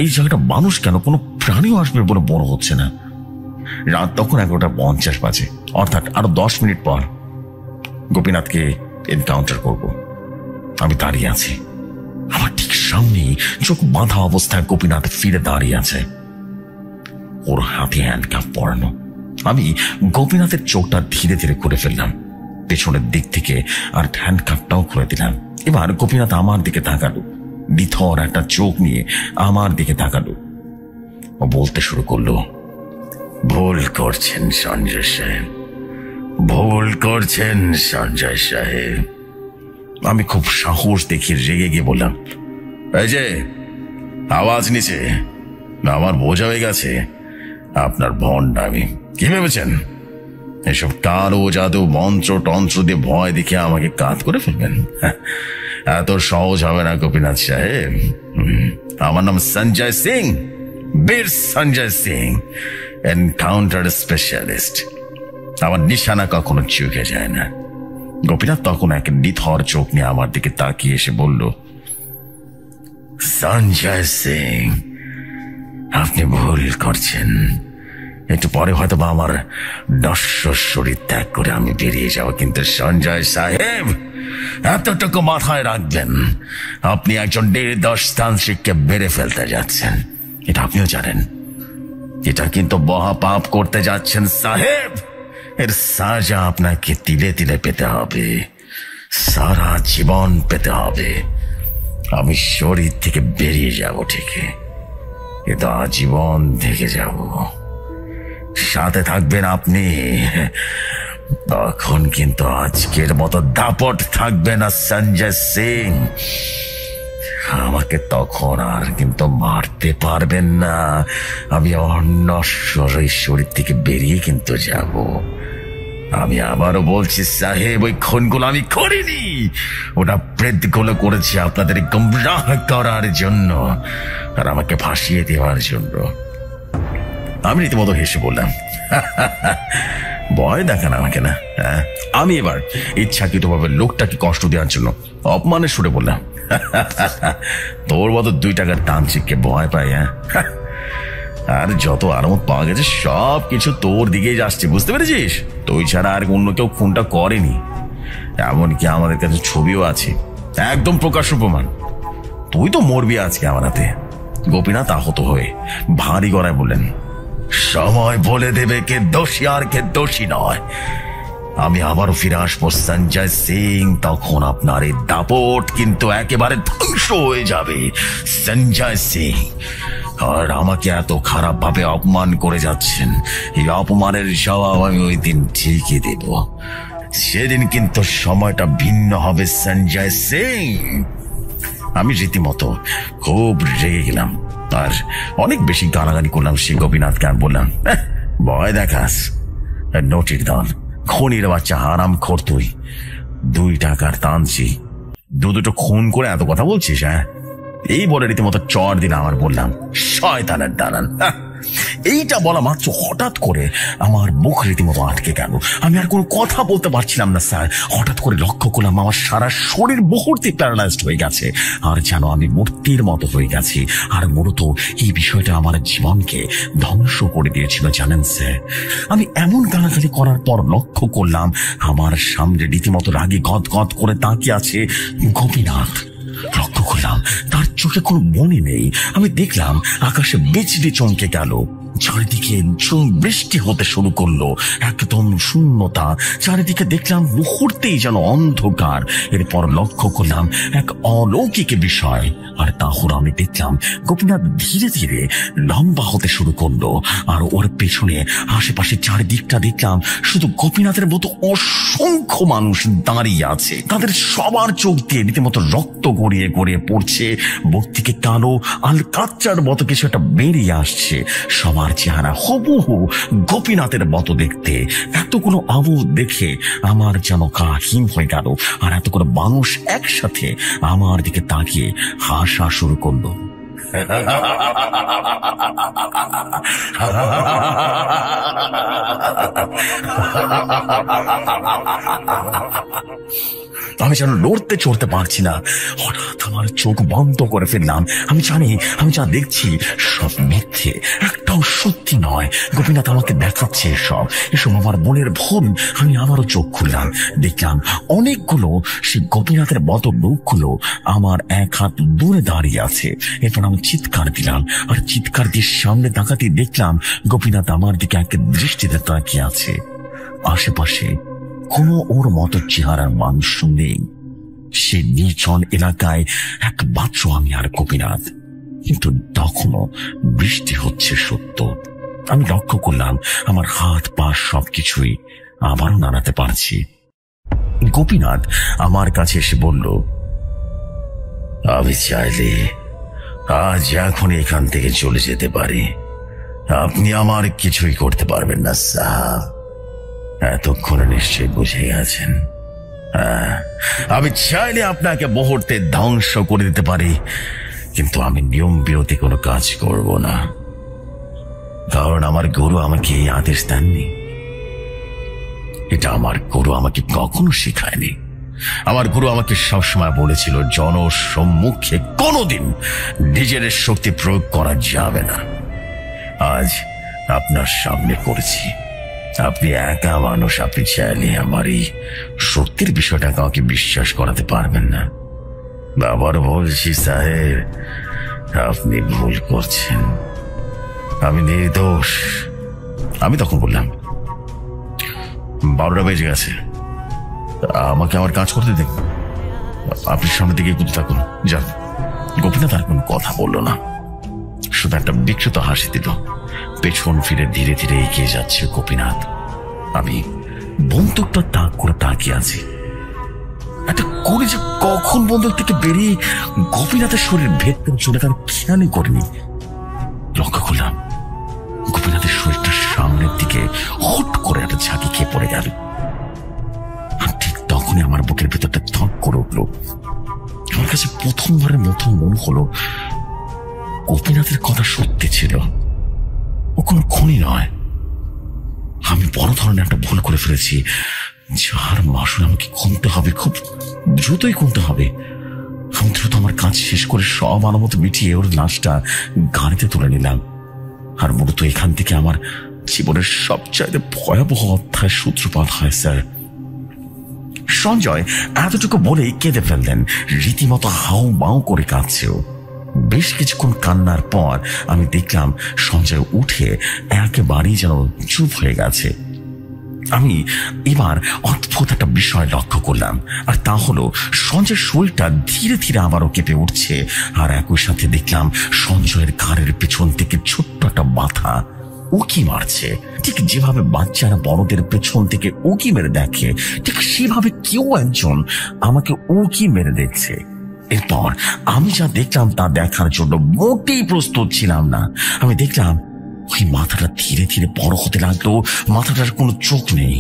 এই জায়গাটা মানুষ কেন, কোনো প্রাণীও আসবে বলে মনে হচ্ছে না। রাত তখন 11:50 বাজে, অর্থাৎ আরো 10 মিনিট পর গোপীনাথকে এনকাউন্টার করব। আমি দাঁড়িয়ে আছি, আমার ঠিক সামনে চোখ বাঁধা অবস্থায় গোপীনাথ ফিরে দাঁড়িয়ে আছে, ওর হাতে হ্যান্ডকাপ পরানো। আমি গোপীনাথের চোখটা ধীরে ধীরে খুলে ফেললাম পেছনের দিক থেকে, আর হ্যান্ডকাপটাও খুলে দিলাম। এবার গোপীনাথ আমার দিকে তাকালো, নিথর একটা চোখ নিয়ে আমার দিকে তাকালো। ও বলতে শুরু করলো, ভুল করছেন সঞ্জয় সাহেব, ভুল করছেন সঞ্জয় সাহেব। আমি খুব সাহস দেখিয়ে রেগে গিয়ে বললাম, এই যে আওয়াজ নিচে, আমার বোঝা হয়ে গেছে আপনার ভণ্ডামি। কি ভেবেছেন এসব কালো জাদু মন্ত্র টন্ত্র দিয়ে ভয় দেখে আমাকে কাত করে ফেলবেন? এত সহজ হবে না গোপীনাথ সাহেব। আমার নাম সঞ্জয় সিং, বীর সঞ্জয় সিং, এনকাউন্টার স্পেশালিস্ট। আমার নিশানা কখনো চুকে যায় না। গোপীনাথ তখন এক নিথর চোখ নিয়ে আমার দিকে তাকিয়ে এসে বলল, সঞ্জয় সিং, আপনি ভুল করছেন। একটু পরে হয়তো বা আমার নশ্বর শরীর ত্যাগ করে আমি বেরিয়ে যাব, কিন্তু সঞ্জয় সাহেব এতটুকু মাথায় রাখবেন, আপনি একজন নির্দোষ তান্ত্রিককে মেরে ফেলতে যাচ্ছেন। এটা আপনিও জানেন। এটা কিন্তু মহা পাপ করতে যাচ্ছেন সাহেব। এর সাজা আপনাকে তিলে তিলে পেতে হবে, সারা জীবন পেতে হবে। আমি শরীর থেকে বেরিয়ে যাব ঠিকই, কিন্তু আজীবন থেকে যাব। সাথে থাকবেন আপনি। তখন কিন্তু আজকের মতো দাপট থাকবে না সঞ্জয় সিং। আমাকে তখন আর কিন্তু মারতে পারবেন না। আমি অনশ্বর শরীর থেকে বেরিয়ে কিন্তু যাব। আমি আবারও বলছি সাহেব, ওই খুনগুলো আমি করিনি। ওটা প্রেতগুলো করেছে আপনাদের গুমরাহ করার জন্য আর আমাকে ফাঁসিয়ে দেওয়ার জন্য। আমি রীতিমতো হেসে বললাম, ভয় দেখান আমাকে না। আমি এবার ইচ্ছাকৃতভাবে লোকটাকে কষ্ট দেওয়ার জন্য অপমানের সুরে বললাম, তোর মতো 2 টাকার তান্ত্রিককে ভয় পাই? আর যত আরামত পাওয়া গেছে সব কিছু তোর দিকেই যাচ্ছে, বুঝতে পেরেছিস? তুই ছাড়া আর অন্য কেউ খুনটা করেনি। এমনকি আমাদের কাছে ছবিও আছে, একদম প্রকাশ্য প্রমাণ। তুই তো মরবি আজকে আমার হাতে। গোপীনাথ আহত হয়ে ভারী গলায় বললেন, সময় বলে দেবে কে দোষী আর কে দোষী নয়। আমি আবারও ফিরে আসবো সঞ্জয় সিং। তখন আপনার এই দাপট কিন্তু একেবারে ধ্বংস হয়ে যাবে সঞ্জয় সিং। আর আমাকে এত খারাপ ভাবে অপমান করে যাচ্ছেন, এই অপমানের জবাব আমি ওই দিন ঠিকই দেব। সেদিন কিন্তু সময়টা ভিন্ন হবে সঞ্জয় সিং। আমি রীতিমতো খুব রেগে গেলাম আর অনেক বেশি গালাগালি করলাম সেই গোপীনাথকে। আর বললাম, ভয় দেখাস নটির দল, খনির বাচ্চা, হারাম খোর তুই। 2 টাকার তান্ত্রিক, দুটো খুন করে এত কথা বলছিস? এই বলে রীতিমতো চর দিলাম আর বললাম, শয়তানের দালাল। এইটা বলা মাত্র হঠাৎ করে আমার মুখ রীতিমতো আটকে গেল। আমি আর কোনো কথা বলতে পারছিলাম না স্যার। হঠাৎ করে লক্ষ্য করলাম আমার সারা শরীর মুহূর্তে প্যারালাইজড হয়ে গেছে, আর যেন আমি মূর্তির মতো হয়ে গেছি। আর মূলত এই বিষয়টা আমার জীবনকে ধ্বংস করে দিয়েছিল, জানেন স্যার। আমি এমন গালাগালি করার পর লক্ষ্য করলাম আমার সামনে রীতিমতো রাগে গদগদ করে তাকিয়ে আছে গোপীনাথ। লক্ষ্য করলাম তার চোখে কোনো মনে নেই। আমি দেখলাম আকাশে বিজলি চমকে গেল, চারিদিকে বৃষ্টি হতে শুরু করলো, একদম শূন্যতা। চারিদিকে দেখলাম মুহূর্তেই যেন অন্ধকার। এরপর লক্ষ্য করলাম এক অলৌকিক বিষয়, আর তা হলো আমি দেখলাম গোপীনাথ ধীরে ধীরে লম্বা হতে শুরু করলো। আর ওর পেছনে আশেপাশে চারিদিকটা দেখলাম শুধু গোপীনাথের মতো অসংখ্য মানুষ দাঁড়িয়ে আছে। তাদের সবার চোখ দিয়ে রীতিমতো রক্ত গড়িয়ে গড়িয়ে পড়ছে। বুক থেকে কালো আলকাচ্চার মতো কিছু একটা বেরিয়ে আসছে। সবার চেহারা হুবহু গোপীনাথের মতো দেখতে। এতগুলো আবু দেখে আমার যেন গা হিম হয়ে গেল। আর এতগুলো মানুষ একসাথে আমার দিকে তাকিয়ে হাসা শুরু করলো। আমি যেন লড়তে চড়তে পারছি না। হঠাৎ আমার চোখ বন্ধ করে ফেললাম। আমি জানি আমি যা দেখছি সব মিথ্যে, একটাও সত্যি নয়। গোপীনাথ আমাকে দেখাচ্ছে এসব আমার মনের ভুল। আমি আবারও চোখ খুললাম, দেখলাম অনেকগুলো সেই গোপীনাথের মতো লোকগুলো আমার 1 হাত দূরে দাঁড়িয়ে আছে। এরপর আমি চিৎকার দিলাম, আর চিৎকার দিয়ে সামনে তাকাতে দেখলাম গোপীনাথ আমার দিকে এক দৃষ্টিতে তাকিয়ে আছে। আশেপাশে কোনো ওর মতো চেহারার মানুষ নেই। সে নির্জন এলাকায় একমাত্র আমি আর গোপীনাথ। কিন্তু তখনও বৃষ্টি হচ্ছে সত্য। আমি লক্ষ্য করলাম আমার হাত পা সবকিছুই আবারও নাড়াতে পারছি। গোপীনাথ আমার কাছে এসে বলল, আমি চাইলে আজ এখন এখান থেকে চলে যেতে পারি, আপনি আমার কিছুই করতে পারবেন না সাহেব। এতক্ষণে নিশ্চয়ই বুঝে গেছেন। আমি চাইলে আপনাকে মুহূর্তে ধ্বংস করে দিতে পারি, কিন্তু আমি নিয়ম বিরোধী কোনো কাজ করব না, কারণ আমার গুরু আমাকে এই আদেশ দেননি। এটা আমার গুরু আমাকে কখনো শেখায়নি। আমার গুরু আমাকে সবসময় বলেছিল, জনসম্মুখে কোনোদিন নিজের শক্তি প্রয়োগ করা যাবে না। আজ আপনার সামনে করেছি। আপনি একা মানুষ, আপনি চাইলে আমার এই শক্তির বিষয়টা কাউকে বিশ্বাস করাতে পারবেন না। আবার বলছি সাহেব, আপনি ভুল করছেন, আমি নির্দোষ। আমি তখন বললাম, 12টা বেজে গেছে, আমাকে আমার কাজ করতে দিন, আপনি সামনের দিকে এগোতে থাকুন, যান। গোপীনাথ আর কোনো কথা বলল না, শুধু একটা বিকৃত হাসি দিল। পেছন ফিরে ধীরে ধীরে এগিয়ে যাচ্ছে গোপীনাথ। আমি বন্দুকটা তাক করে তাকিয়ে আছি। একটা করে যে কখন বন্দুক থেকে বেরিয়ে গোপীনাথের শরীর ভেদ করে চলে গেল খেয়ালই করিনি। লক্ষ্য করলাম গোপীনাথের শরীরটা সামনের দিকে হুট করে একটা ঝাঁকি খেয়ে পড়ে গেল। আর ঠিক তখনই আমার বুকের ভেতরটা থক করে উঠল। আমার কাছে প্রথমবারের মতো মনে হলো গোপীনাথের কথা সত্যি ছিল, ও কোনো খুনি নয়। আমি বড় ধরনের একটা ভুল করে ফেলেছি, যার মাসুল আমাকে কমতে হবে, খুব দ্রুতই কমতে হবে। আমি দ্রুত আমার কাজ শেষ করে সব আনুমতি মিটিয়ে ওর লাশটা গাড়িতে তুলে নিলাম। আর মূলত এখান থেকে আমার জীবনের সবচাইতে ভয়াবহ অধ্যায়ের সূত্রপাত হয় স্যার। সঞ্জয় এতটুকু বলেই কেঁদে ফেললেন, রীতিমতো হাউ মাউ করে কাঁদছেও। বেশ কিছুক্ষণ কান্নার পর আমি দেখলাম সঞ্জয় উঠে একেবারেই যেন চুপ হয়ে গেছে। আমি এবার অদ্ভুত একটা বিষয় লক্ষ্য করলাম, আর তা হলো সঞ্জয়ের শরীরটা ধীরে ধীরে আবারও কেঁপে উঠছে। আর একই সাথে দেখলাম সঞ্জয়ের ঘাড়ের পেছন থেকে ছোট্ট একটা মাথা উকি মারছে। ঠিক যেভাবে বাচ্চারা বড়দের পেছন থেকে উকি মেরে দেখে, ঠিক সেভাবে কেউ একজন আমাকে উকি মেরে দেখছে। এরপর আমি যা দেখলাম তা দেখার জন্য মোটেই প্রস্তুত ছিলাম না। আমি দেখলাম ওই মাথাটা ধীরে ধীরে বড় হতে লাগলো। মাথাটার কোনো চোখ নেই,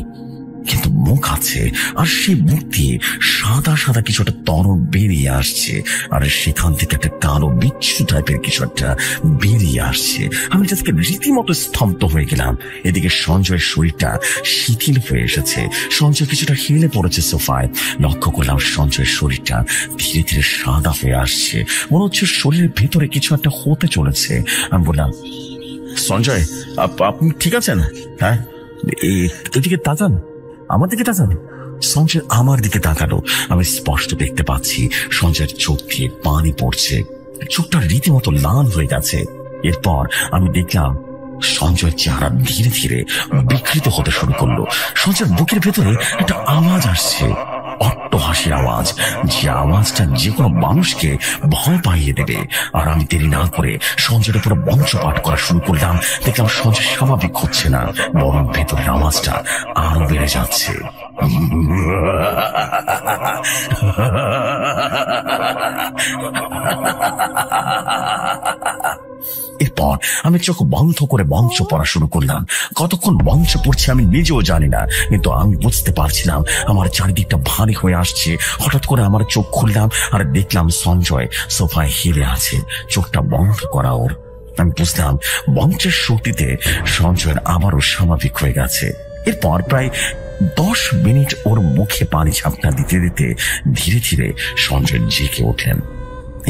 কিন্তু মুখ আছে, আর সেই মুখ দিয়ে সাদা সাদা কিছু একটা তরল বেরিয়ে আসছে, আর সেখান থেকে একটা কালো বিচ্ছু টাইপের কিছু একটা বেরিয়ে আসছে। আমি যাকে রীতিমতো স্তব্ধ হয়ে গেলাম। এদিকে সঞ্জয়ের শরীরটা শিথিল হয়ে এসেছে, সঞ্জয় কিছুটা হেলে পড়েছে সোফায়। লক্ষ্য করলাম সঞ্জয়ের শরীরটা ধীরে ধীরে সাদা হয়ে আসছে, মনে হচ্ছে শরীরের ভেতরে কিছু একটা হতে চলেছে। আমি বললাম, সঞ্জয় আপনি ঠিক আছেন? হ্যাঁ, এদিকে তাকান, আমার দিকে তাকান। সঞ্জয় আমার দিকে তাকালো। আমি স্পষ্ট দেখতে পাচ্ছি সঞ্জয়ের চোখ দিয়ে পানি পড়ছে, চোখটা রীতিমতো লাল হয়ে গেছে। এরপর আমি দেখলাম সঞ্জয়ের চেহারা ধীরে ধীরে বিকৃত হতে শুরু করলো। সঞ্জয়ের বুকের ভেতরে একটা আওয়াজ আসছে, অট্টহাসির আওয়াজ, যে আওয়াজটা যে কোনো মানুষকে ভয় পাইয়ে দেবে। আর আমি দেরি না করে সঞ্জয়ের উপরে বংশপাঠ করা শুরু করলাম। দেখলাম সঞ্জয় স্বাভাবিক হচ্ছে না, বরং ভেতরের আওয়াজটা আরো বেড়ে যাচ্ছে। এরপর আমি চোখ বন্ধ করে মঞ্চ পড়া শুরু করলাম। কতক্ষণ মঞ্চ পড়ছে আমি নিজেও জানি না, কিন্তু আমি বুঝতে পারছিলাম আমার চারিদিকটা ভারী হয়ে আসছে। হঠাৎ করে আমার চোখ খুললাম আর দেখলাম সঞ্জয় সোফায় হেলে আছে, চোখটা বন্ধ করা ওর। আমি বুঝলাম মঞ্চের শক্তিতে সঞ্জয়ের আবারও স্বাভাবিক হয়ে গেছে। এরপর প্রায় 10 মিনিট ওর মুখে পানি ঝাপটা দিতে দিতে ধীরে ধীরে সঞ্জয় জেগে ওঠেন।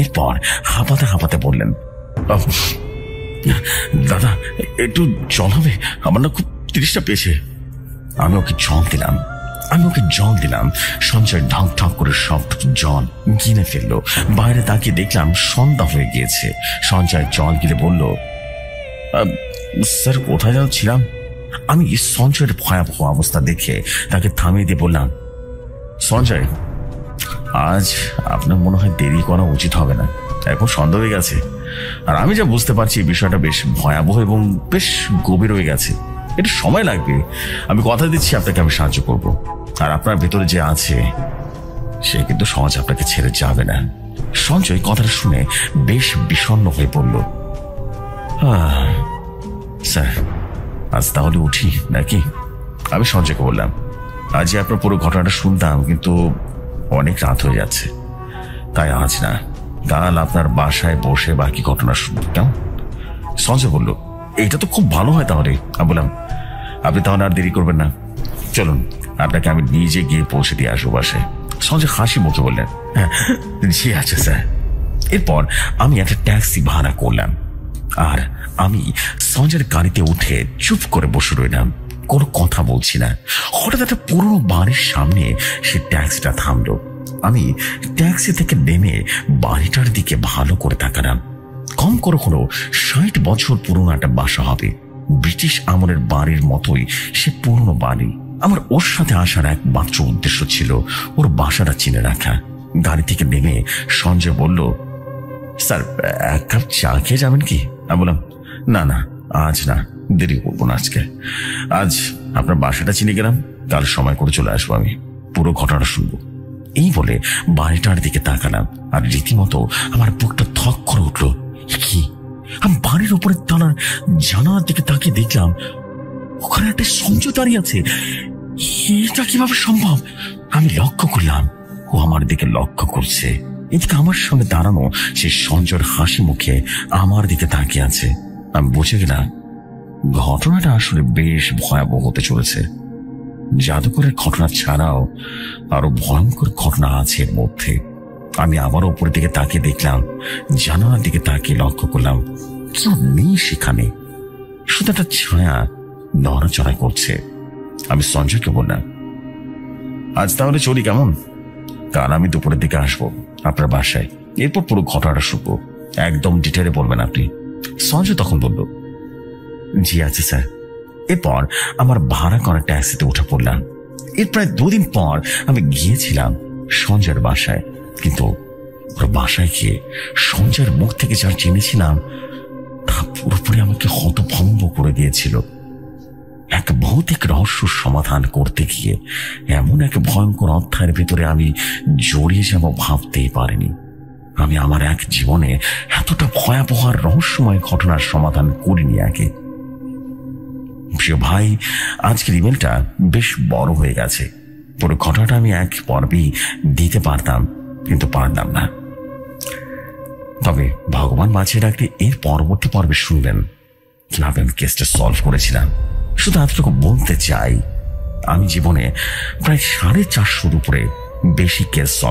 এরপর হাঁপাতে হাঁপাতে বললেন, দাদা একটু জল হবে, আমার না খুব তৃষ্ণা পেয়েছে। আমি ওকে জল দিলাম। সঞ্জয় ঢাক ঢাক করে সব জল গিলে ফেললো। বাইরে তাকিয়ে দেখলাম সন্ধ্যা হয়ে গিয়েছে। সঞ্জয় জল গিলে বলল, স্যার কোথায় যেন ছিলাম। আমি সঞ্জয়ের ভয়াবহ অবস্থা দেখে তাকে থামিয়ে দিয়ে বললাম, সঞ্জয় আজ আপনার মনে হয় দেরি করা উচিত হবে না, এখন সন্ধ্যা হয়ে গেছে। আর আমি যা বুঝতে পারছি এই বিষয়টা বেশ ভয়াবহ এবং বেশ গভীর হয়ে গেছে। এটা সময় লাগবে। আমি কথা দিচ্ছি আপনাকে আমি সাহায্য করব। আর আপনার ভেতরে যে আছে সে কিন্তু সমাজ আপনাকে ছেড়ে যাবে না। সঞ্জয় কথাটা শুনে বেশ বিষণ্ণ হয়ে পড়ল। স্যার আজ তাহলে উঠি নাকি? আমি সঞ্জয়কে বললাম, আজই আপনার পুরো ঘটনাটা শুনতাম, কিন্তু অনেক রাত হয়ে যাচ্ছে, তাই আজ না, কাল আপনার বাসায় বসে বাকি ঘটনা শুনব, কেমন? সঞ্জয় বলল, এটা তো খুব ভালো হয় তাহলে। আমি বললাম, আপনি তাহলে আর দেরি করবেন না, চলুন আপনাকে আমি নিজে গিয়ে পৌঁছে দিয়ে আসবো বাসায়। সঞ্জয় হাসি মুখে বললেন, হ্যাঁ জি আছে স্যার। এরপর আমি একটা ট্যাক্সি ভাড়া করলাম আর আমি সঞ্জয়ের গাড়িতে উঠে চুপ করে বসে রইলাম, কোনো কথা বলছি না। হঠাৎ একটা পুরনো বাড়ির সামনে সে ট্যাক্সিটা থামলো। আমি ট্যাক্সি থেকে নেমে বাড়িটার দিকে ভালো করে তাকালাম। কম করে হলো 60 বছর পুরনো একটা বাসা হবে। ব্রিটিশ আমলের বাড়ির মতোই সে পুরনো বাড়ি। আমার ওর সাথে আসার একমাত্র উদ্দেশ্য ছিল ওর বাসাটা চিনে রাখা। গাড়ি থেকে নেমে সঞ্জয় বলল, স্যার এক কাপ চা খেয়ে যাবেন কি? আমি বললাম, না না আজ না, দেরি করবো না আজকে। আজ আপনার বাসাটা চিনে গেলাম, কাল সময় করে চলে আসবো, আমি পুরো ঘটনাটা শুনবো। এই বলে বাড়িটার দিকে তাকালাম আর রীতিমতো আমার বুকটা থক করে উঠলো। কি? আমি বাড়ির উপরে তলার জানালার দিকে তাকিয়ে দেখলাম ওখানে একটা সঞ্জয় দাঁড়িয়ে আছে। এটা কিভাবে সম্ভব? আমি লক্ষ্য করলাম ও আমার দিকে লক্ষ্য করছে। এদিকে আমার সঙ্গে দাঁড়ানো সে সঞ্জয়ের হাসি মুখে আমার দিকে তাকিয়ে আছে। আমি বুঝে গেলাম ঘটনাটা আসলে বেশ ভয়াবহ হতে চলেছে। জাদুকরের ঘটনা ছাড়াও আরো ভয়ঙ্কর ঘটনা আছে এর মধ্যে। আমি আবার উপরের দিকে তাকিয়ে দেখলাম, জানালার দিকে তাকিয়ে লক্ষ্য করলাম কেউ নেই সেখানে, শুধু একটা ছায়া নড়াচড়া করছে। আমি সঞ্জয়কে বললাম, আজ তাহলে চলি, কেমন? কাল আমি দুপুরের দিকে আসবো আপনার বাসায়, এরপর পুরো ঘটনাটা শুনবো, একদম ডিটেলে বলবেন আপনি। সঞ্জয় তখন বলল, জি আছে স্যার। এরপর আমার ভাড়া করা ট্যাক্সিতে উঠে পড়লাম। এর প্রায় 2 দিন পর আমি গিয়েছিলাম সঞ্জয়ের বাসায়, কিন্তু ওর বাসায় গিয়ে সঞ্জয়ের মুখ থেকে যা জেনেছিলাম তা পুরোপুরি আমাকে হতভম্ব করে দিয়েছিল। এক ভৌতিক রহস্য সমাধান করতে গিয়ে এমন এক ভয়ঙ্কর অধ্যায়ের ভিতরে আমি জড়িয়ে যাব ভাবতেই পারিনি। আমি আমার এক জীবনে এতটা ভয়াবহ রহস্যময় ঘটনার সমাধান করিনি আগে। প্রিয় ভাই, আজকের ইমেলটা বেশ বড় হয়ে গেছে। পুরো ঘটনাটা আমি এক পর্বেই দিতে পারতাম, কিন্তু পারলাম না। তবে ভগবান বাঁচিয়ে রাখলে এর পরবর্তী পর্বে শুনবেন কিভাবে আমি কেসটা সলভ করেছিলাম। শুধু এতটুকু বলতে চাই, আমি জীবনে প্রায় 450 উপরে বেশি কেস সলভ